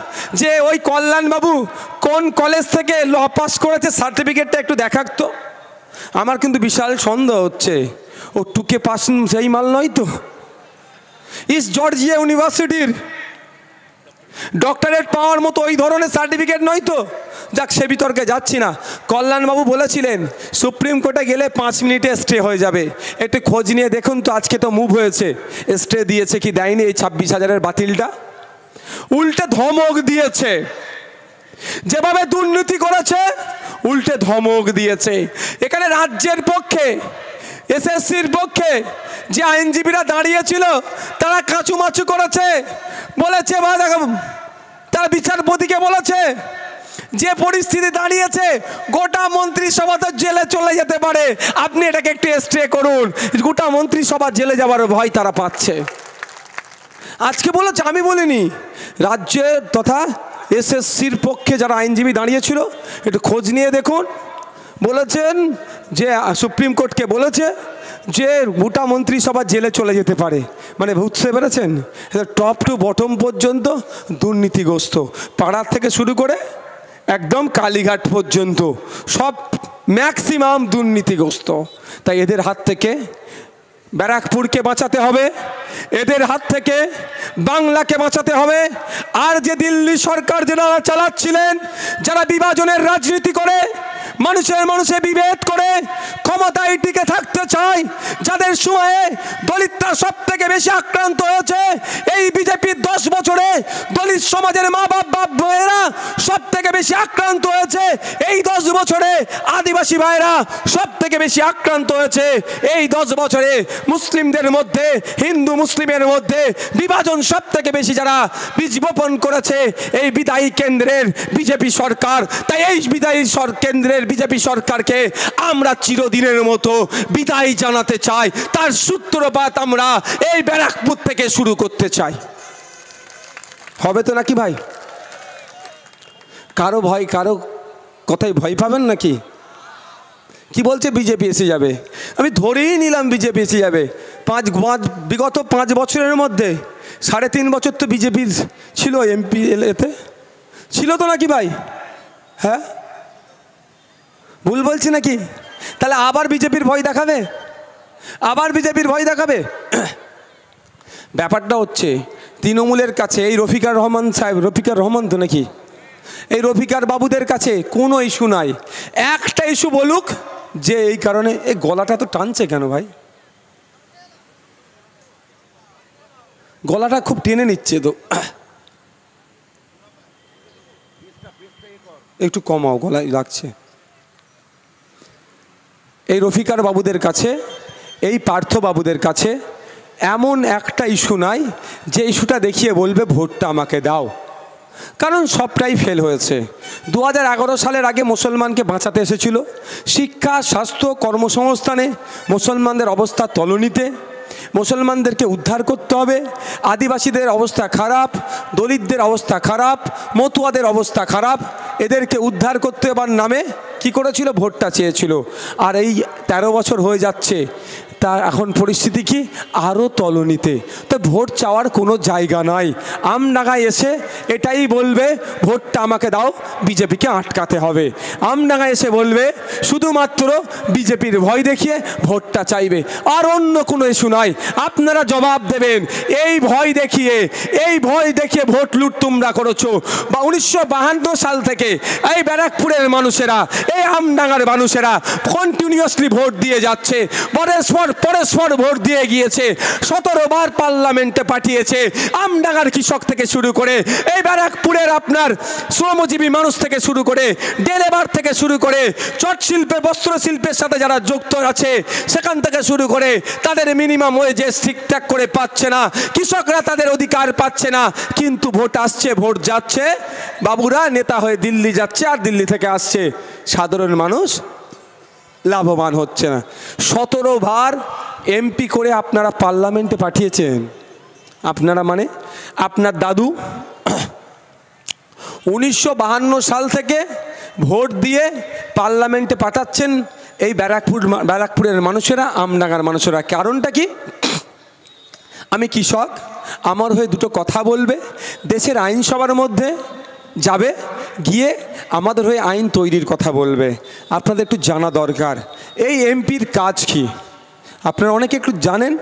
যে ওই কল্যাণবাবু কোন কলেজ থেকে ল পাস করেছে সার্টিফিকেটটা একটু দেখাতো। আমার কিন্তু বিশাল সন্দেহ হচ্ছে ও টুকে পাস সেই মাল নয় তো, ইস্ট জর্জিয়া ইউনিভার্সিটির ডক্টরেট পাওয়ার মতো ওই ধরনের সার্টিফিকেট নয় তো। যাক, সে বিতর্কে যাচ্ছি না। কল্যাণবাবু বলেছিলেন সুপ্রিম কোর্টে গেলে 5 মিনিটে স্টে হয়ে যাবে, একটু খোঁজ নিয়ে দেখুন তো। আজকে তো মুভ হয়েছে, স্টে দিয়েছে কি দেয়নি এই 26,000-এর বাতিলটা। উল্টে ধমক দিয়েছে, যেভাবে দুর্নীতি করেছে উল্টে ধমক দিয়েছে। এখানে রাজ্যের পক্ষে, এসএসসির পক্ষে যে আইনজীবীরা দাঁড়িয়েছিল তারা কাঁচুমাচু করেছে, বলেছে তার বিচারপতিকে বলেছে যে পরিস্থিতি দাঁড়িয়েছে গোটা মন্ত্রিসভাতে জেলে চলে যেতে পারে, আপনি এটাকে একটু স্টে করুন। গোটা মন্ত্রিসভা জেলে যাওয়ার ভয় তারা পাচ্ছে। আজকে বলেছে, আমি বলিনি, রাজ্যের তথা এসএসসির পক্ষে যারা আইনজীবী দাঁড়িয়েছিল একটু খোঁজ নিয়ে দেখুন। বলেছেন যে সুপ্রিম কোর্টকে বলেছে যে গোটা মন্ত্রিসভা জেলে চলে যেতে পারে। মানে বুঝতে পেরেছেন, টপ টু বটম পর্যন্ত দুর্নীতিগ্রস্ত, পাড়ার থেকে শুরু করে একদম কালীঘাট পর্যন্ত সব ম্যাক্সিমাম দুর্নীতিগ্রস্ত। তাই এদের হাত থেকে ব্যারাকপুরকে বাঁচাতে হবে, এদের হাত থেকে বাংলাকে বাঁচাতে হবে। আর যে দিল্লি সরকার যারা চালাচ্ছিলেন, যারা বিভাজনের রাজনীতি করে, মানুষে বিভেদ করে ক্ষমতায় টিকে থাকতে চায়, যাদের সময়ে দলিতরা সব থেকে বেশি আক্রান্ত হয়েছে, এই বিজেপির 10 বছরে দলিত সমাজের মা বাপ ভাইয়েরা সব থেকে বেশি আক্রান্ত হয়েছে। এই 10 বছরে আদিবাসী ভাইয়েরা সব থেকে বেশি আক্রান্ত হয়েছে। এই 10 বছরে মুসলিমদের মধ্যে, হিন্দু মুসলিমের মধ্যে বিভাজন সব থেকে বেশি যারা বীজ বপন করেছে এই বিদায়ী কেন্দ্রের বিজেপি সরকার। তাই এই বিদায়ী কেন্দ্রের বিজেপি সরকারকে আমরা চিরদিনের মতো বিদায় জানাতে চাই। তার সূত্রপাত আমরা এই ব্যারাকপুর থেকে শুরু করতে চাই। হবে তো নাকি ভাই? কারো ভয়, কারো কথায় ভয় পাবেন নাকি? কি বলছে বিজেপি এসে যাবে? আমি ধরেই নিলাম বিজেপি এসে যাবে। বিগত 5 বছরের মধ্যে 3.5 বছর তো বিজেপি ছিল এমপি এতে, ছিল তো নাকি ভাই? হ্যাঁ, ভুল বলছি নাকি? তাহলে আবার বিজেপির ভয় দেখাবে, আবার বিজেপির ভয় দেখাবে। ব্যাপারটা হচ্ছে তৃণমূলের কাছে এই রফিকার রহমান সাহেব, রফিকার রহমান তো নাকি, এই রফিকার বাবুদের কাছে কোনো ইস্যু নাই। একটা ইস্যু বলুক যে এই কারণে, এই গলাটা তো টানছে কেন ভাই, গলাটা খুব টেনে নিচ্ছে তো, একটু কমাও, গলায় লাগছে। এই রফিকার বাবুদের কাছে, এই পার্থ বাবুদের কাছে এমন একটা ইস্যু নাই যে ইস্যুটা দেখিয়ে বলবে ভোটটা আমাকে দাও, কারণ সবটাই ফেল হয়েছে। 2011 সালের আগে মুসলমানকে বাঁচাতে এসেছিল, শিক্ষা, স্বাস্থ্য, কর্মসংস্থানে মুসলমানদের অবস্থা তলনিতে, মুসলমানদেরকে উদ্ধার করতে হবে। আদিবাসীদের অবস্থা খারাপ, দলিতদের অবস্থা খারাপ, মতুয়াদের অবস্থা খারাপ, এদেরকে উদ্ধার করতে হবার নামে কি করেছিল, ভোটটা চেয়েছিল। আর এই 13 বছর হয়ে যাচ্ছে, তা এখন পরিস্থিতি কি, আরও তলনিতে। তো ভোট চাওয়ার কোনো জায়গা নাই। আমডাঙ্গায় এসে এটাই বলবে ভোটটা আমাকে দাও, বিজেপিকে আটকাতে হবে। আমডাঙ্গায় এসে বলবে শুধুমাত্র বিজেপির ভয় দেখিয়ে ভোটটা চাইবে, আর অন্য কোনো ইস্যু নাই। আপনারা জবাব দেবেন, এই ভয় দেখিয়ে ভোট লুট তোমরা করেছো। বা 1952 সাল থেকে এই ব্যারাকপুরের মানুষেরা, এই আমডাঙ্গার মানুষেরা কন্টিনিউয়াসলি ভোট দিয়ে যাচ্ছে, পরস্পর ভোট দিয়ে গিয়েছে, 17 বার পার্লামেন্টে পাঠিয়েছে। আমডাঙ্গার কৃষক থেকে শুরু করে, এই ব্যারাকপুরের আপনার শ্রমজীবী মানুষ থেকে শুরু করে, ডেলেবার থেকে শুরু করে, চট শিল্পে, বস্ত্র শিল্পের সাথে যারা যুক্ত আছে সেখান থেকে শুরু করে, তাদের মিনিমাম ওয়েজেস ঠিকঠাক করে পাচ্ছে না, কৃষকরা তাদের অধিকার পাচ্ছে না। কিন্তু ভোট আসছে, ভোট যাচ্ছে, বাবুরা নেতা হয়ে দিল্লি যাচ্ছে, আর দিল্লি থেকে আসছে, সাধারণ মানুষ লাভবান হচ্ছে না। 17 বার এমপি করে আপনারা পার্লামেন্টে পাঠিয়েছেন। আপনারা মানে আপনার দাদু 1952 সাল থেকে ভোট দিয়ে পার্লামেন্টে পাঠাচ্ছেন এই ব্যারাকপুরের মানুষেরা, আমডাঙ্গার মানুষেরা। কারণটা কি, আমি কৃষক, আমার হয়ে দুটো কথা বলবে, দেশের আইনসভার মধ্যে যাবে, গিয়ে আমাদের হয়ে আইন তৈরির কথা বলবে। আপনাদের একটু জানা দরকার এই এমপির কাজ কি। আপনারা অনেকে একটু জানেন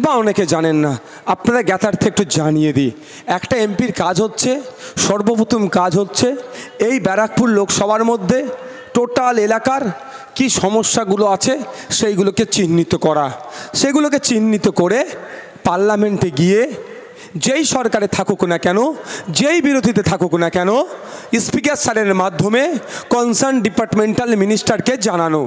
বা অনেকে জানেন না, আপনারা জ্ঞাতার্থে একটু জানিয়ে দিই। একটা এমপির কাজ হচ্ছে, সর্বপ্রথম কাজ হচ্ছে এই ব্যারাকপুর লোকসভার মধ্যে টোটাল এলাকার কি সমস্যাগুলো আছে সেইগুলোকে চিহ্নিত করা, সেগুলোকে চিহ্নিত করে পার্লামেন্টে গিয়ে যেই সরকারে থাকুক না কেন, যেই বিরোধীতে থাকুক না কেন, স্পিকার স্যারের মাধ্যমে কনসার্ন ডিপার্টমেন্টাল মিনিস্টারকে জানানো।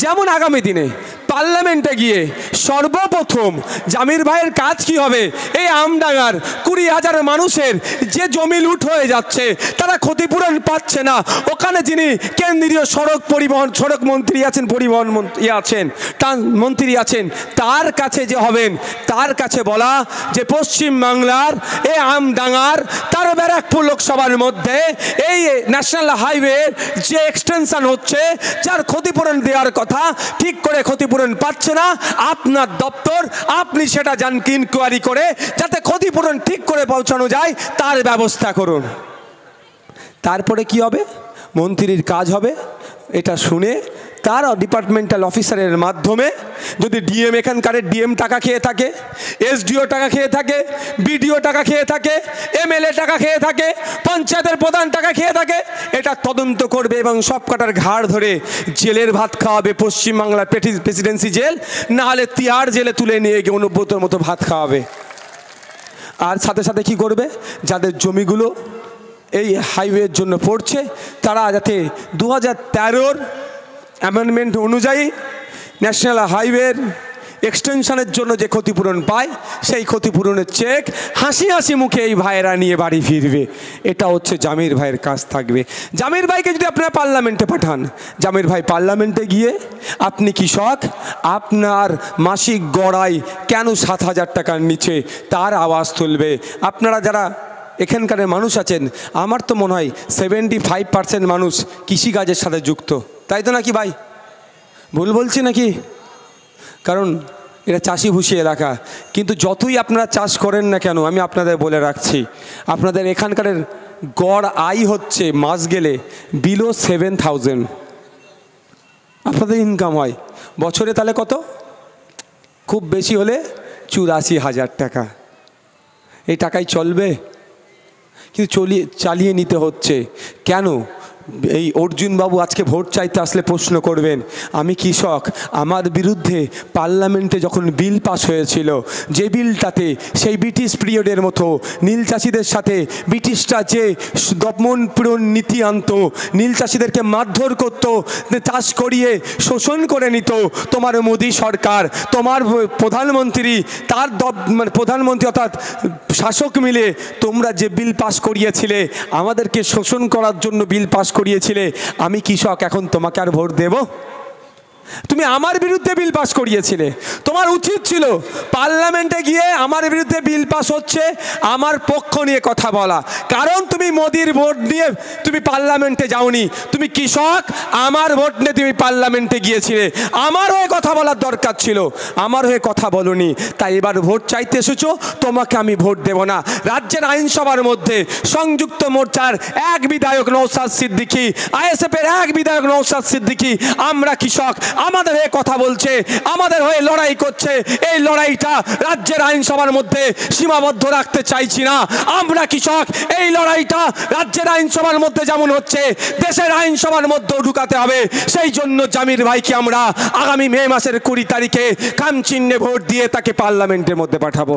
যেমন আগামী দিনে পার্লামেন্টে গিয়ে সর্বপ্রথম জামির ভাইয়ের কাজ কি হবে, এই আমডাঙ্গার 20,000 মানুষের যে জমি লুট হয়ে যাচ্ছে, তারা ক্ষতিপূরণ পাচ্ছে না, ওখানে যিনি কেন্দ্রীয় সড়ক মন্ত্রী আছেন, পরিবহন মন্ত্রী আছেন, তার কাছে যে হবেন, তার কাছে বলা যে পশ্চিম বাংলার এই আমডাঙ্গার, তার ব্যারাকপুর লোকসভার মধ্যে এই ন্যাশনাল হাইওয়ে যে এক্সটেনশন হচ্ছে, যার ক্ষতিপূরণ দেওয়ার কথা, ঠিক করে ক্ষতিপূরণ পাচ্ছে না, আপনার দপ্তর, আপনি সেটা জানকে ইনকোয়ারি করে যাতে ক্ষতিপূরণ ঠিক করে পৌঁছানো যায় তার ব্যবস্থা করুন। তারপরে কি হবে, মন্ত্রীর কাজ হবে এটা শুনে তার ডিপার্টমেন্টাল অফিসারের মাধ্যমে, যদি ডিএম এখানকার ডিএম টাকা খেয়ে থাকে, এসডিও টাকা খেয়ে থাকে, বিডিও টাকা খেয়ে থাকে, এমএলএ টাকা খেয়ে থাকে, পঞ্চায়েতের প্রধান টাকা খেয়ে থাকে, এটা তদন্ত করবে এবং সব কটার ঘাড় ধরে জেলের ভাত খাওয়াবে, পশ্চিমবাংলার প্রেসিডেন্সি জেল, না হলে তিহাড় জেলে তুলে নিয়ে গিয়ে 89 মতো ভাত খাওয়াবে। আর সাথে সাথে কি করবে, যাদের জমিগুলো এই হাইওয়ের জন্য পড়ছে, তারা যাতে 2013 অ্যামেন্ডমেন্ট অনুযায়ী ন্যাশনাল হাইওয়ের এক্সটেনশনের জন্য যে ক্ষতিপূরণ পায়, সেই ক্ষতিপূরণের চেক হাসি হাসি মুখে এই ভাইয়েরা নিয়ে বাড়ি ফিরবে। এটা হচ্ছে জামির ভাইয়ের কাজ থাকবে। জামির ভাইকে যদি আপনারা পার্লামেন্টে পাঠান, জামির ভাই পার্লামেন্টে গিয়ে, আপনি কৃষক, আপনার মাসিক গড়াই কেন 7,000 টাকার নিচে, তার আওয়াজ তুলবে। আপনারা যারা এখানকার মানুষ আছেন, আমার তো মনে হয় 75% মানুষ কৃষিকাজের সাথে যুক্ত, তাই তো নাকি ভাই? ভুল বলছি নাকি? কারণ এটা চাষিভূষি এলাকা। কিন্তু যতই আপনারা চাষ করেন না কেন, আমি আপনাদের বলে রাখছি, আপনাদের এখানকার গড় আয় হচ্ছে মাস গেলে বিলো 7,000 আপনাদের ইনকাম হয় বছরে। তাহলে কত? খুব বেশি হলে 84,000 টাকা। এই টাকায় চলবে? কিন্তু চালিয়ে নিতে হচ্ছে কেন? এই অর্জুনবাবু আজকে ভোট চাইতে আসলে প্রশ্ন করবেন, আমি কৃষক, আমার বিরুদ্ধে পার্লামেন্টে যখন বিল পাস হয়েছিল, যে বিলটাতে সেই ব্রিটিশ পিরিয়ডের মতো নীল চাষিদের সাথে ব্রিটিশরা যে দমনপীড়ন নীতি আনতো, নীল চাষিদেরকে মারধর করতো, চাষ করিয়ে শোষণ করে নিত, তোমার মোদি সরকার, তোমার প্রধানমন্ত্রী, তার প্রধানমন্ত্রী অর্থাৎ শাসক মিলে তোমরা যে বিল পাস করিয়েছিলে, আমাদেরকে শোষণ করার জন্য বিল পাস করিয়েছিলে, আমি কৃষক এখন তোমাকে আর ভোট দেব? তুমি আমার বিরুদ্ধে বিল পাস করিয়েছিলে, তোমার উচিত ছিল পার্লামেন্টে গিয়ে আমার বিরুদ্ধে বিল পাস হচ্ছে আমার পক্ষ নিয়ে কথা বলা। কারণ তুমি মোদির ভোট নিয়ে তুমি পার্লামেন্টে যাওনি, তুমি কৃষক, আমার ভোট নিয়ে তুমি পার্লামেন্টে গিয়েছিলে, আমার হয়ে কথা বলার দরকার ছিল, আমার হয়ে কথা বলনি। তাই এবার ভোট চাইতে এসেছো, তোমাকে আমি ভোট দেব না। রাজ্যের আইনসভার মধ্যে সংযুক্ত মোর্চার এক বিধায়ক নওশাদ সিদ্দিকী, আইএসএফের এক বিধায়ক নওশাদ সিদ্দিকী, আমরা কৃষক, আমাদের হয়ে কথা বলছে, আমাদের হয়ে লড়াই করছে। এই লড়াইটা রাজ্যের আইনসভার মধ্যে সীমাবদ্ধ রাখতে চাইছি না। আমরা কৃষক, এই লড়াইটা রাজ্যের আইনসভার মধ্যে যেমন হচ্ছে দেশের আইনসভার মধ্যেও ঢুকাতে হবে। সেই জন্য জামির ভাইকে আমরা আগামী মে মাসের 20 তারিখে খামচিহ্নে ভোট দিয়ে তাকে পার্লামেন্টের মধ্যে পাঠাবো।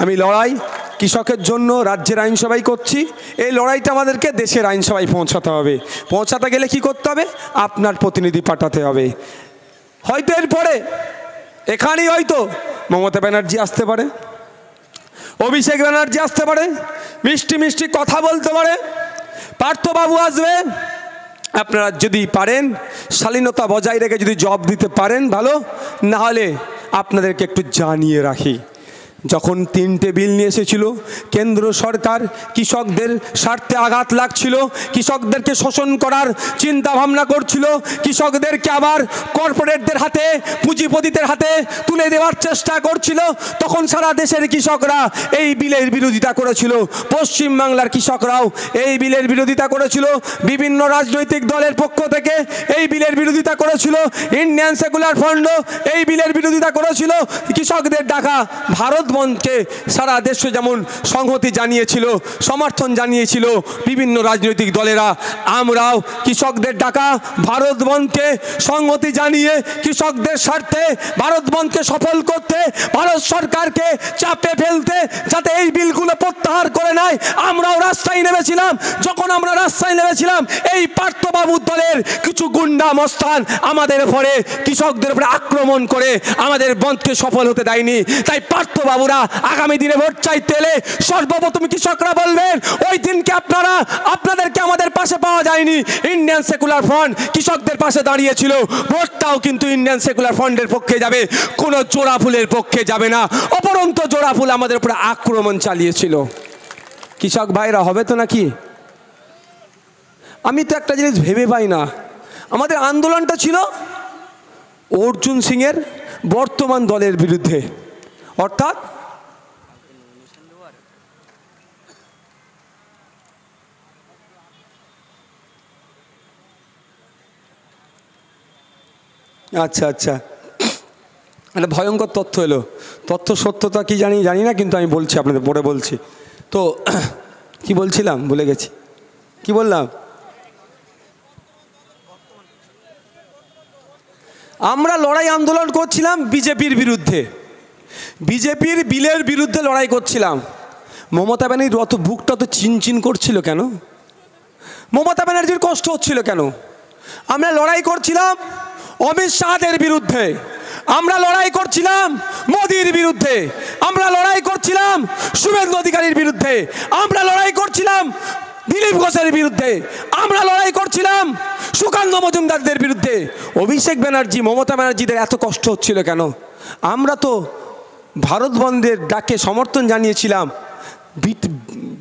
আমি লড়াই কৃষকের জন্য রাজ্যের আইনসভায় করছি, এই লড়াইটা আমাদেরকে দেশের আইনসভায় পৌঁছাতে হবে। পৌঁছাতে গেলে কি করতে হবে? আপনার প্রতিনিধি পাঠাতে হবে। হয়তো এরপরে এখানেই হয়তো মমতা ব্যানার্জি আসতে পারে, অভিষেক ব্যানার্জি আসতে পারে, মিষ্টি মিষ্টি কথা বলতে পারে, পার্থবাবু আসবে। আপনারা যদি পারেন শালীনতা বজায় রেখে যদি জব দিতে পারেন ভালো, না হলে আপনাদেরকে একটু জানিয়ে রাখি, যখন 3টে বিল নিয়ে এসেছিল কেন্দ্র সরকার, কৃষকদের স্বার্থে আঘাত লাগছিল, কৃষকদেরকে শোষণ করার চিন্তা ভাবনা করছিল, কৃষকদেরকে আবার কর্পোরেটদের হাতে, পুঁজিপতিদের হাতে তুলে দেওয়ার চেষ্টা করছিল, তখন সারা দেশের কৃষকরা এই বিলের বিরোধিতা করেছিল। পশ্চিমবাংলার কৃষকরাও এই বিলের বিরোধিতা করেছিল, বিভিন্ন রাজনৈতিক দলের পক্ষ থেকে এই বিলের বিরোধিতা করেছিল, ইন্ডিয়ান সেকুলার ফ্রন্ট এই বিলের বিরোধিতা করেছিল। কৃষকদের ডাকা ভারত বন্ধকে সারা দেশে যেমন সংহতি জানিয়েছিল, সমর্থন জানিয়েছিল বিভিন্ন রাজনৈতিক দলেরা, আমরাও কৃষকদের ডাকা ভারত বন্ধকে সংহতি জানিয়ে কৃষকদের স্বার্থে ভারত বন্ধকে সফল করতে, ভারত সরকারকে চাপে ফেলতে, যাতে এই বিলগুলো প্রত্যাহার করে নেয়, আমরাও রাস্তায় নেমেছিলাম। যখন আমরা রাস্তায় নেমেছিলাম, এই পার্থবাবুর দলের কিছু গুন্ডা মস্তান আমাদের উপরে, কৃষকদের উপরে আক্রমণ করে আমাদের বন্ধকে সফল হতে দেয়নি। তাই পার্থবাবুরা আগামী দিনে ভোট চাইতে এলে সর্বপ্রথম কৃষকরা বলবেন, ওই দিনকে আপনাদেরকে আমাদের পাশে পাওয়া যায়নি, ইন্ডিয়ান সেকুলার ফ্রন্ট কৃষকদের পাশে দাঁড়িয়েছিল, ভোটটাও কিন্তু ইন্ডিয়ান সেকুলার ফ্রন্টের পক্ষে যাবে, কোনো জোড়া ফুলের পক্ষে যাবে না। অপরন্ত জোড়া ফুল আমাদের উপরে আক্রমণ চালিয়েছিল। কৃষক ভাইরা হবে তো নাকি? আমি তো একটা জিনিস ভেবে পাই না, আমাদের আন্দোলনটা ছিল অর্জুন সিংয়ের বর্তমান দলের বিরুদ্ধে, অর্থাৎ আচ্ছা একটা ভয়ঙ্কর তথ্য এলো, তথ্য সত্যতা কি জানি না, কিন্তু আমি বলছি আপনাদের, পরে বলছি। তো কি বলছিলাম ভুলে গেছি, কি বললাম? আমরা লড়াই আন্দোলন করছিলাম বিজেপির বিরুদ্ধে, বিজেপির বিলের বিরুদ্ধে লড়াই করছিলাম। মমতা ব্যানার্জির অত বুকটা তো চিনচিন করছিল কেন? মমতা ব্যানার্জির কষ্ট হচ্ছিল কেন? আমরা লড়াই করছিলাম অমিত শাহের বিরুদ্ধে, আমরা লড়াই করছিলাম মোদির বিরুদ্ধে, আমরা লড়াই করছিলাম শুভেন্দু অধিকারীর বিরুদ্ধে, আমরা লড়াই করছিলাম দিলীপ ঘোষের বিরুদ্ধে, আমরা লড়াই করছিলাম সুকান্ত মজুমদারদের বিরুদ্ধে। অভিষেক ব্যানার্জি, মমতা ব্যানার্জিদের এত কষ্ট হচ্ছিল কেন? আমরা তো ভারত বন্ধের ডাকে সমর্থন জানিয়েছিলাম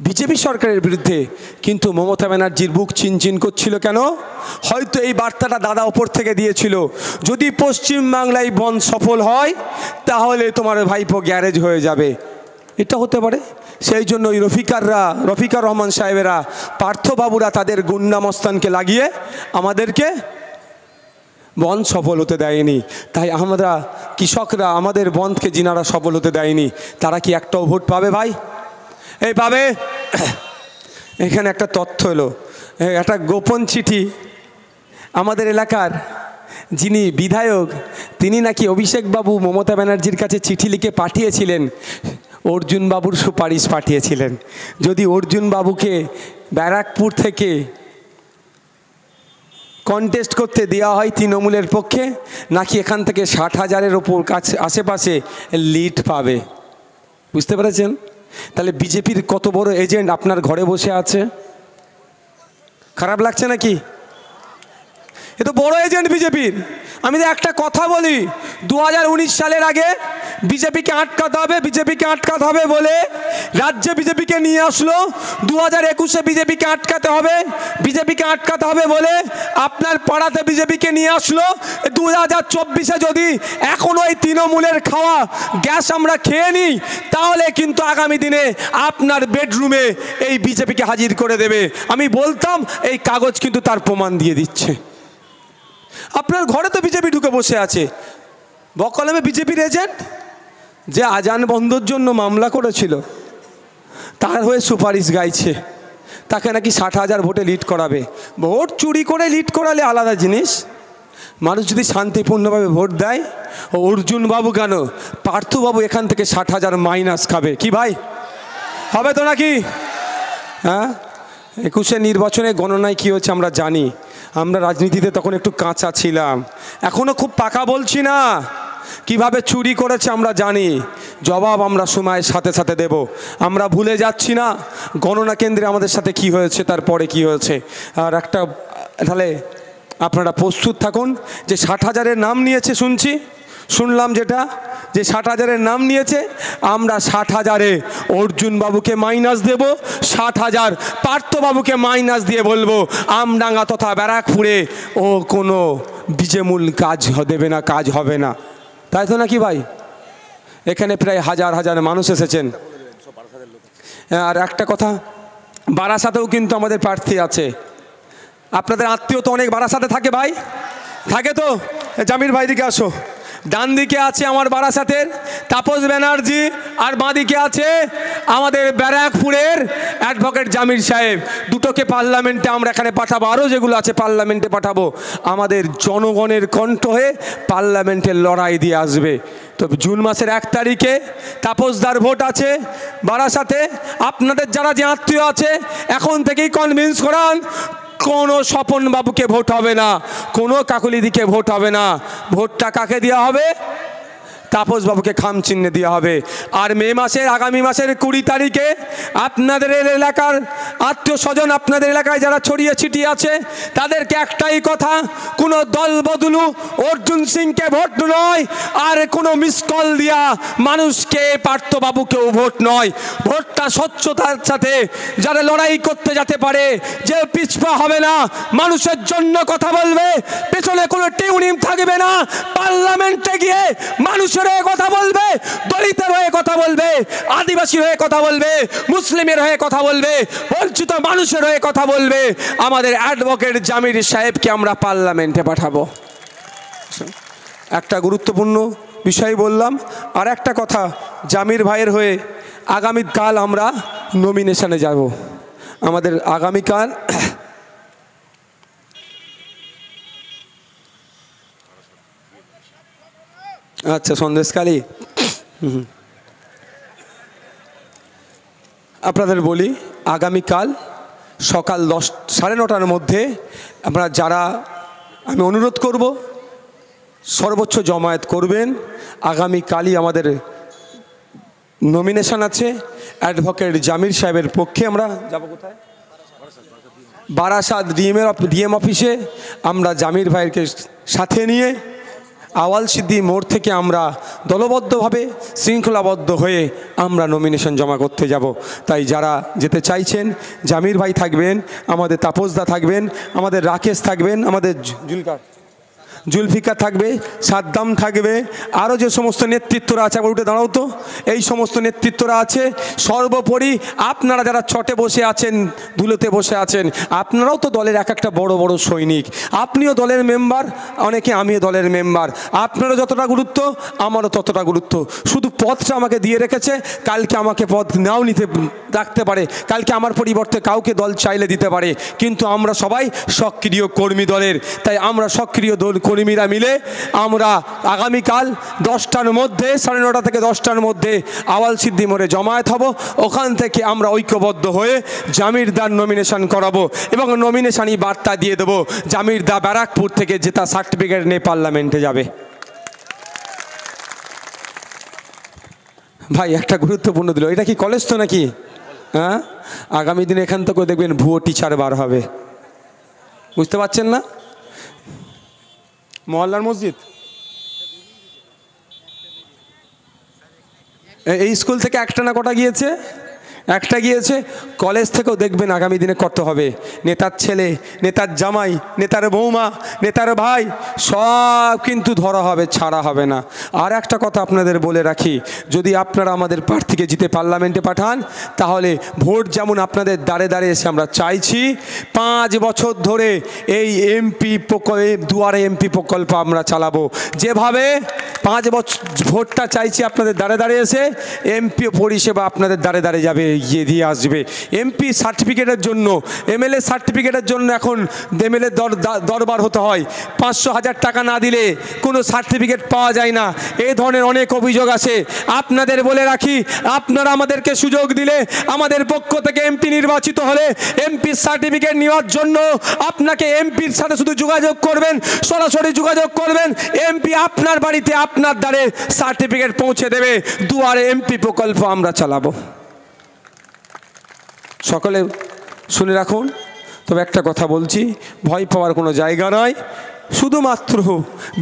বিজেপি সরকারের বিরুদ্ধে, কিন্তু মমতা ব্যানার্জির বুক চিনচিন করছিল কেন? হয়তো এই বার্তাটা দাদা ওপর থেকে দিয়েছিল, যদি পশ্চিমবাংলায় বন্ধ সফল হয় তাহলে তোমার ভাইপো গ্যারেজ হয়ে যাবে, এটা হতে পারে। সেই জন্য ওই রফিকার রহমান সাহেবেরা, পার্থবাবুরা তাদের গুন্ডা মস্তানকে লাগিয়ে আমাদেরকে বন্ধ সফল হতে দেয়নি। তাই আমরা কৃষকরা আমাদের বন্ধকে যিনারা সফল হতে দেয়নি, তারা কি একটাও ভোট পাবে ভাই? এই পাবে? এখানে একটা তথ্য হলো, একটা গোপন চিঠি আমাদের এলাকার যিনি বিধায়ক, তিনি নাকি অভিষেকবাবু মমতা ব্যানার্জির কাছে চিঠি লিখে পাঠিয়েছিলেন, অর্জুনবাবুর সুপারিশ পাঠিয়েছিলেন। যদি অর্জুনবাবুকে ব্যারাকপুর থেকে কন্টেস্ট করতে দেওয়া হয় তৃণমূলের পক্ষে, নাকি এখান থেকে 60,000-এর ওপর কাছে আশেপাশে লিড পাবে। বুঝতে পেরেছেন? তাহলে বিজেপির কত বড় এজেন্ট আপনার ঘরে বসে আছে। খারাপ লাগছে নাকি? এ তো বড় এজেন্ট বিজেপির। আমি তো একটা কথা বলি, 2019 সালের আগে বিজেপিকে আটকাতে হবে, বিজেপিকে আটকাতে হবে বলে রাজ্যে বিজেপিকে নিয়ে আসলো। 2021-এ বিজেপিকে আটকাতে হবে, বিজেপিকে আটকাতে হবে বলে আপনার পাড়াতে বিজেপিকে নিয়ে আসলো। 2024-এ যদি এখনও এই তৃণমূলের খাওয়া গ্যাস আমরা খেয়ে নিই, তাহলে কিন্তু আগামী দিনে আপনার বেডরুমে এই বিজেপিকে হাজির করে দেবে। আমি বলতাম, এই কাগজ কিন্তু তার প্রমাণ দিয়ে দিচ্ছে। আপনার ঘরে তো বিজেপি ঢুকে বসে আছে। বকলমে বিজেপির এজেন্ট যে আজান বন্ধর জন্য মামলা করেছিল, তার হয়ে সুপারিশ গাইছে, তাকে নাকি 60,000 ভোটে লিড করাবে। ভোট চুরি করে লিড করালে আলাদা জিনিস, মানুষ যদি শান্তিপূর্ণভাবে ভোট দেয়। অর্জুনবাবু কেন, পার্থবাবু এখান থেকে 60,000 মাইনাস খাবে কি ভাই? হবে তো নাকি? হ্যাঁ, 21-এ নির্বাচনে গণনায় কী হচ্ছে আমরা জানি। আমরা রাজনীতিতে তখন একটু কাঁচা ছিলাম, এখনও খুব পাকা বলছি না। কিভাবে চুরি করেছে আমরা জানি, জবাব আমরা সময়ের সাথে সাথে দেব। আমরা ভুলে যাচ্ছি না গণনা কেন্দ্রে আমাদের সাথে কি হয়েছে, তারপরে কি হয়েছে। আর একটা, তাহলে আপনারা প্রস্তুত থাকুন যে 60,000-এর নাম নিয়েছে শুনলাম যেটা, যে 60,000-এর নাম নিয়েছে। আমরা 60,000-এ অর্জুনবাবুকে মাইনাস দেব, 60,000 পার্থবাবুকে মাইনাস দিয়ে বলবো আমডাঙ্গা তথা ব্যারাকপুরে ও কোনো বিজেমূল কাজ দেবে না, কাজ হবে না। তাই তো নাকি ভাই? এখানে প্রায় হাজার হাজার মানুষ এসেছেন। আর একটা কথা, বারাসাতেও কিন্তু আমাদের প্রার্থী আছে। আপনাদের আত্মীয় তো অনেক বারাসাতে থাকে ভাই, থাকে তো? জামির ভাই দিকে আসো। ডান দিকে আছে আমার বারাসাতের তাপস ব্যানার্জি, আর বাঁ দিকে আছে আমাদের ব্যারাকপুরের অ্যাডভোকেট জামির সাহেব। দুটোকে পার্লামেন্টে আমরা এখানে পাঠাবো, আরও যেগুলো আছে পার্লামেন্টে পাঠাবো। আমাদের জনগণের কণ্ঠ হয়ে পার্লামেন্টের লড়াই দিয়ে আসবে। তো জুন মাসের 1 তারিখে তাপসদার ভোট আছে বারাসাতে। আপনাদের যারা যে আত্মীয় আছে এখন থেকেই কনভিন্স করান, কোনো স্বপন বাবুকে ভোট হবে না, কোনো কাকলিদিকে ভোট হবে না। ভোটটা কাকে দেওয়া হবে? তাপস বাবুকে খাম চিহ্নে দেওয়া হবে। আর আগামী মাসের 20 তারিখে আপনাদের এলাকার আত্মীয় স্বজন, আপনাদের এলাকায় যারা ছড়িয়ে ছিটিয়ে আছে, তাদেরকে একটাই কথা, কোনো দল বদলু অর্জুন সিংকে ভোট নয়, আর কোনো মিস কল দিয়া মানুষকে পার্থবাবুকেও ভোট নয়। ভোটটা স্বচ্ছতার সাথে যারা লড়াই করতে যেতে পারে, যে পিছপা হবে না, মানুষের জন্য কথা বলবে, পেছনে কোনো টিউনিং থাকবে না, পার্লামেন্টে গিয়ে মানুষের হয়ে কথা বলবে, দলিতের হয়ে কথা বলবে, আদিবাসীর হয়ে কথা বলবে, মুসলিমের হয়ে কথা বলবে, বঞ্চিত মানুষের হয়ে কথা বলবে। আমাদের অ্যাডভোকেট জামির সাহেবকে আমরা পার্লামেন্টে পাঠাবো। একটা গুরুত্বপূর্ণ বিষয় বললাম। আর একটা কথা, জামির ভাইয়ের হয়ে আগামীকাল আমরা নমিনেশনে যাব। আমাদের আগামীকাল আচ্ছা সন্দেশকালী, আপনাদের বলি আগামীকাল সকাল 9:30-9টার মধ্যে আমরা যারা, আমি অনুরোধ করব সর্বোচ্চ জমায়েত করবেন। আগামীকালই আমাদের নমিনেশন আছে অ্যাডভোকেট জামির সাহেবের পক্ষে। আমরা যাব কোথায়? বারাসাত ডিএম অফিসে। আমরা জামির ভাইকে সাথে নিয়ে আওয়াল সিদ্দি মোড় থেকে আমরা দলবদ্ধভাবে শৃঙ্খলাবদ্ধ হয়ে আমরা নমিনেশন জমা করতে যাব। তাই যারা যেতে চাইছেন, জামির ভাই থাকবেন, আমাদের তাপসদা থাকবেন, আমাদের রাকেশ থাকবেন, আমাদের জুলকার, জুলফিকার থাকবে, সাদ্দাম থাকবে, আরও যে সমস্ত নেতৃত্বরা আছে, আবার উঠে দাঁড়াও তো, এই সমস্ত নেতৃত্বরা আছে। সর্বোপরি আপনারা যারা ছটে বসে আছেন, ধুলোতে বসে আছেন, আপনারাও তো দলের এক একটা বড় বড় সৈনিক। আপনিও দলের মেম্বার, অনেকে আমিও দলের মেম্বার। আপনারও যতটা গুরুত্ব, আমারও ততটা গুরুত্ব। শুধু পদটা আমাকে দিয়ে রেখেছে, কালকে আমাকে পদ নাও নিতে রাখতে পারে, কালকে আমার পরিবর্তে কাউকে দল চাইলে দিতে পারে, কিন্তু আমরা সবাই সক্রিয় কর্মী দলের। তাই আমরা সক্রিয় দল কর্মীরা মিলে আমরা আগামীকাল 10টার মধ্যে, 9:30 থেকে 10টার মধ্যে আওয়াল সিদ্দি মোড়ে জমায়েত হব। ওখান থেকে আমরা ঐক্যবদ্ধ হয়ে জামিরদার নমিনেশন করাবো এবং নমিনেশনই বার্তা দিয়ে দেবো জামিরদা ব্যারাকপুর থেকে জেতা সার্টিফিকেট নিয়ে পার্লামেন্টে যাবে। ভাই একটা গুরুত্বপূর্ণ দিল, এটা কি কলেজ তো নাকি? হ্যাঁ, আগামী দিনে এখান থেকেও দেখবেন ভুয়ো টিচার বার হবে, বুঝতে পারছেন না? মহল্লার মসজিদ, এই স্কুল থেকে একটা না কটা গিয়েছে? একটা গিয়েছে। কলেজ থেকেও দেখবেন আগামী দিনে কত হবে। নেতার ছেলে, নেতার জামাই, নেতার বৌমা, নেতার ভাই সব কিন্তু ধরা হবে, ছাড়া হবে না। আর একটা কথা আপনাদের বলে রাখি, যদি আপনারা আমাদের প্রার্থীকে জিতে পার্লামেন্টে পাঠান, তাহলে ভোট যেমন আপনাদের দ্বারে দ্বারে এসে আমরা চাইছি, 5 বছর ধরে এই এমপি দুয়ারে এমপি প্রকল্প আমরা চালাবো। যেভাবে 5 বছর ভোটটা চাইছি আপনাদের দ্বারে দ্বারে এসে, এমপি পরিষেবা আপনাদের দ্বারে দ্বারে যাবে, এগিয়ে দিয়ে আসবে। এমপি সার্টিফিকেটের জন্য, এমএলএ সার্টিফিকেটের জন্য এখন এমএলএ দরবার হতে হয়, 500,000 টাকা না দিলে কোনো সার্টিফিকেট পাওয়া যায় না। এই ধরনের অনেক অভিযোগ আছে। আপনাদের বলে রাখি, আপনারা আমাদেরকে সুযোগ দিলে, আমাদের পক্ষ থেকে এমপি নির্বাচিত হলে, এমপি সার্টিফিকেট নেওয়ার জন্য আপনাকে এমপির সাথে শুধু যোগাযোগ করবেন, সরাসরি যোগাযোগ করবেন। এমপি আপনার বাড়িতে আপনার দ্বারে সার্টিফিকেট পৌঁছে দেবে। দুয়ারে এমপি প্রকল্প আমরা চালাবো। সকলে শুনে রাখুন। তবে একটা কথা বলছি, ভয় পাওয়ার কোনো জায়গা নয়। শুধুমাত্র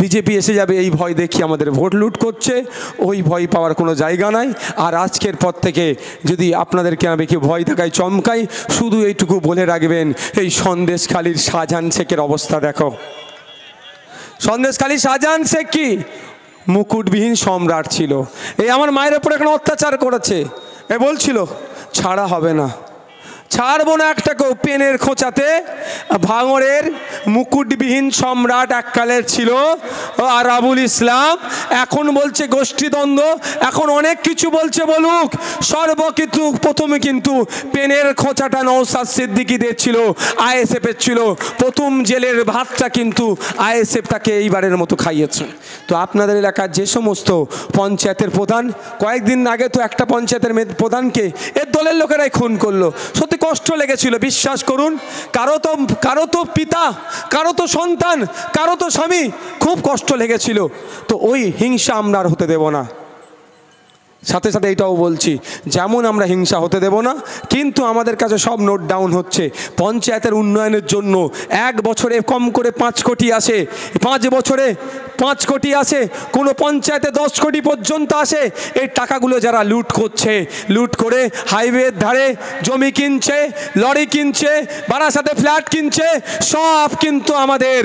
বিজেপি এসে যাবে এই ভয় দেখি আমাদের ভোট লুট করছে, ওই ভয় পাওয়ার কোনো জায়গা নাই। আর আজকের পর থেকে যদি আপনাদেরকে আমি কি ভয় দেখাই, চমকাই, শুধু এইটুকু বলে রাখবেন, এই সন্দেশখালীর শাহজাহান শেখের অবস্থা দেখো। সন্দেশখালীর শাহজাহান শেখ কি মুকুটবিহীন সম্রাট ছিল। এই আমার মায়ের ওপর এখন অত্যাচার করেছে, এ বলছিল ছাড়া হবে না, ছাড়বো না একটাকেও। পেনের খোঁচাতে ভাঙড়ের মুকুটবিহীন সম্রাট এককালের ছিল আরাবুল ইসলাম, এখন বলছে গোষ্ঠীদ্বন্দ্ব, এখন অনেক কিছু বলছে, বলুক। সর্বকিছু প্রথমে কিন্তু পেনের খোঁচাটা নওশাদ সিদ্দিকীদের ছিল, আইএসএফের ছিল। প্রথম জেলের ভাতটা কিন্তু আইএসএফ তাকে এইবারের মতো খাইয়েছে। তো আপনাদের এলাকার যে সমস্ত পঞ্চায়েতের প্রধান, কয়েকদিন আগে তো একটা পঞ্চায়েতের প্রধানকে এর দলের লোকেরাই খুন করলো। সত্যি কষ্ট লেগেছিল, বিশ্বাস করুন। কারো তো পিতা, কারো তো সন্তান, কারো তো স্বামী, খুব কষ্ট লেগেছিল। তো ওই হিংসা আমরা আর হতে দেব না। সাথে সাথে এটাও বলছি, যেমন আমরা হিংসা হতে দেব না, কিন্তু আমাদের কাছে সব নোট ডাউন হচ্ছে। পঞ্চায়েতের উন্নয়নের জন্য 1 বছরে কম করে 5 কোটি আসে, 5 বছরে 5 কোটি আসে, কোনো পঞ্চায়েতে 10 কোটি পর্যন্ত আসে। এই টাকাগুলো যারা লুট করছে, লুট করে হাইওয়ের ধারে জমি কিনছে, লরি কিনছে, বারাসাতে ফ্ল্যাট কিনছে, সব কিন্তু আমাদের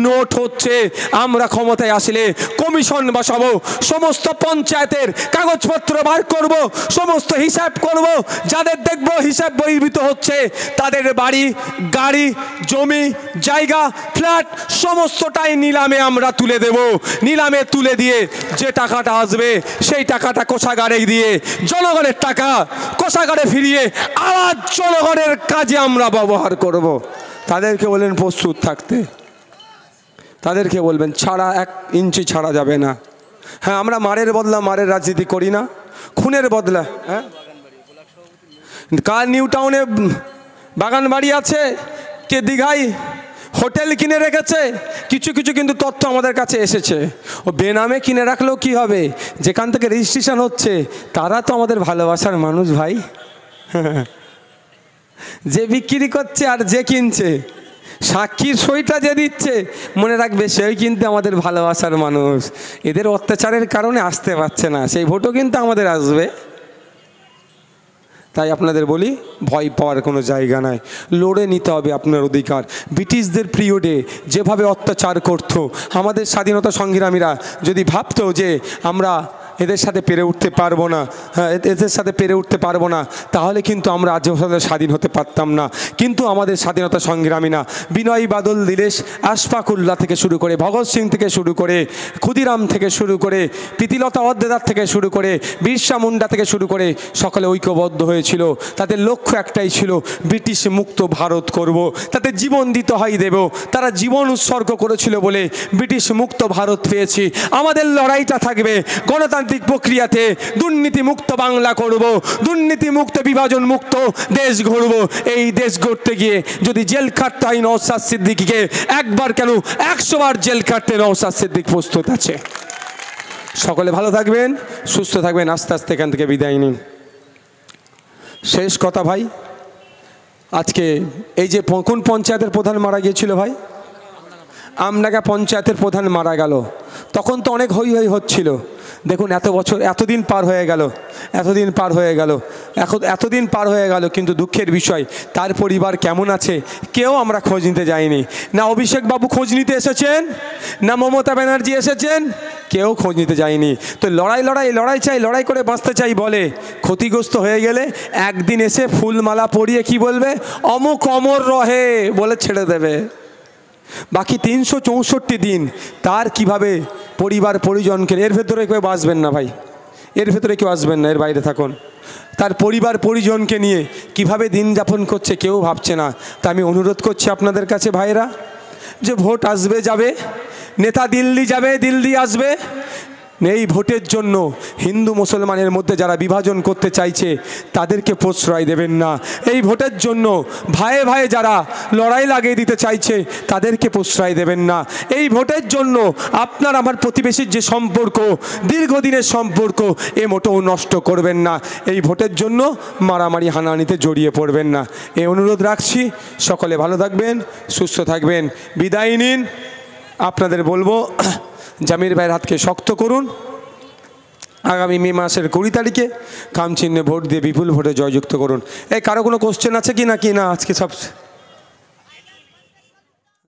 নোট হচ্ছে। আমরা ক্ষমতায় আসলে কমিশন বসাবো, সমস্ত পঞ্চায়েতের কাগজপত্র বার করব, সমস্ত হিসাব করব। যাদের দেখব হিসাব বহির্ভূত হচ্ছে, তাদের বাড়ি, গাড়ি, জমি, জায়গা, ফ্ল্যাট সমস্তটাই নিলামে আমরা তুলে দেব। নিলামে তুলে দিয়ে যে টাকাটা আসবে, সেই টাকাটা কোষাগারে দিয়ে, জনগণের টাকা কোষাগারে ফিরিয়ে আবার জনগণের কাজে আমরা ব্যবহার করব। তাদেরকে বলেন প্রস্তুত থাকতে, তাদেরকে বলবেন ছাড়া 1 ইঞ্চি ছাড়া যাবে না। হ্যাঁ, আমরা মারের বদলা মারের রাজনীতি করি না, খুনের বদলা। হ্যাঁ, কার নিউ টাউনে বাগান বাড়ি আছে, কে দীঘায় হোটেল কিনে রেখেছে, কিছু কিছু কিন্তু তথ্য আমাদের কাছে এসেছে। ও বেনামে কিনে রাখলেও কি হবে, যেখান থেকে রেজিস্ট্রেশন হচ্ছে তারা তো আমাদের ভালোবাসার মানুষ ভাই। যে বিক্রি করছে আর যে কিনছে, সাক্ষীর সইটা যে দিচ্ছে, মনে রাখবে সেই কিন্তু আমাদের ভালোবাসার মানুষ। এদের অত্যাচারের কারণে আসতে পারছে না, সেই ভোটও কিন্তু আমাদের আসবে। তাই আপনাদের বলি, ভয় পাওয়ার কোনো জায়গা নাই, লড়ে নিতে হবে আপনার অধিকার। ব্রিটিশদের পিরিয়ডে যেভাবে অত্যাচার করত, আমাদের স্বাধীনতা সংগ্রামীরা যদি ভাবতো যে আমরা এদের সাথে পেরে উঠতে পারবো না, এদের সাথে পেরে উঠতে পারবো না, তাহলে কিন্তু আমরা আজ স্বাধীন হতে পারতাম না। কিন্তু আমাদের স্বাধীনতা সংগ্রামীরা বিনয় বাদল দীনেশ আশফাকুল্লাহ থেকে শুরু করে, ভগৎ সিং থেকে শুরু করে, ক্ষুদিরাম থেকে শুরু করে, প্রীতিলতা ওয়াদ্দেদার থেকে শুরু করে, বিরসা মুন্ডা থেকে শুরু করে সকলে ঐক্যবদ্ধ হয়েছিল। তাদের লক্ষ্য একটাই ছিল, ব্রিটিশ মুক্ত ভারত করব, তাদের জীবন দিতে হয় দেব। তারা জীবন উৎসর্গ করেছিল বলে ব্রিটিশ মুক্ত ভারত পেয়েছি। আমাদের লড়াইটা থাকবে গণতান্ত্রিক প্রক্রিয়াতে, দুর্নীতি মুক্ত বাংলা করব, দুর্নীতি মুক্ত বিভাজন মুক্ত দেশ গড়ব। এই দেশ গড়তে গিয়ে যদি জেল খাটতে হয় নওশাদ সিদ্দিকীকে, একবার কেন 100 বার জেল খাটতে নওশাদ সিদ্দিক প্রস্তুত আছে। সকলে ভালো থাকবেন, সুস্থ থাকবেন, আস্তে আস্তে এখান থেকে বিদায় নিন। শেষ কথা ভাই, আজকে এই যে কোন পঞ্চায়েতের প্রধান মারা গিয়েছিল ভাই? আমডাঙ্গা পঞ্চায়েতের প্রধান মারা গেল। তখন তো অনেক হই হই হচ্ছিল। দেখুন এত বছর, এতদিন পার হয়ে গেল, এতদিন পার হয়ে গেল, কিন্তু দুঃখের বিষয় তার পরিবার কেমন আছে কেউ আমরা খোঁজ নিতে যাইনি। না অভিষেক বাবু খোঁজ নিতে এসেছেন, না মমতা ব্যানার্জি এসেছেন, কেউ খোঁজ নিতে যায়নি। তো লড়াই চাই, লড়াই করে বাঁচতে চাই বলে ক্ষতিগ্রস্ত হয়ে গেলে একদিন এসে ফুলমালা পরিয়ে কি বলবে, অমুক অমর রহে বলে ছেড়ে দেবে। বাকি 364 দিন তার কিভাবে পরিবার পরিজনকে, এর ভেতরে কেউ বাঁচবেন না ভাই, এর ভেতরে কেউ আসবেন না, এর বাইরে থাকুন। তার পরিবার পরিজনকে নিয়ে কিভাবে দিন যাপন করছে কেউ ভাবছে না। তা আমি অনুরোধ করছি আপনাদের কাছে ভাইরা, যে ভোট আসবে যাবে, নেতা দিল্লি যাবে দিল্লি আসবে, এই ভোটের জন্য হিন্দু মুসলমানের মধ্যে যারা বিভাজন করতে চাইছে তাদেরকে প্রশ্রয় দেবেন না। এই ভোটের জন্য ভাইয়ে ভাইয়ে যারা লড়াই লাগিয়ে দিতে চাইছে তাদেরকে প্রশ্রয় দেবেন না। এই ভোটের জন্য আপনার আমার প্রতিবেশীর যে সম্পর্ক, দীর্ঘদিনের সম্পর্ক, এ মোটেও নষ্ট করবেন না। এই ভোটের জন্য মারামারি হানাহানিতে জড়িয়ে পড়বেন না, এই অনুরোধ রাখছি। সকলে ভালো থাকবেন, সুস্থ থাকবেন, বিদায় নিন। আপনাদের বলবো, জামির ভাইয়ের হাতকে শক্ত করুন। আগামী মে মাসের 20 তারিখে খাম চিহ্নে ভোট দিয়ে বিপুল ভোটে জয়যুক্ত করুন। এই কারো কোনো কোশ্চেন আছে কি না? আজকে সব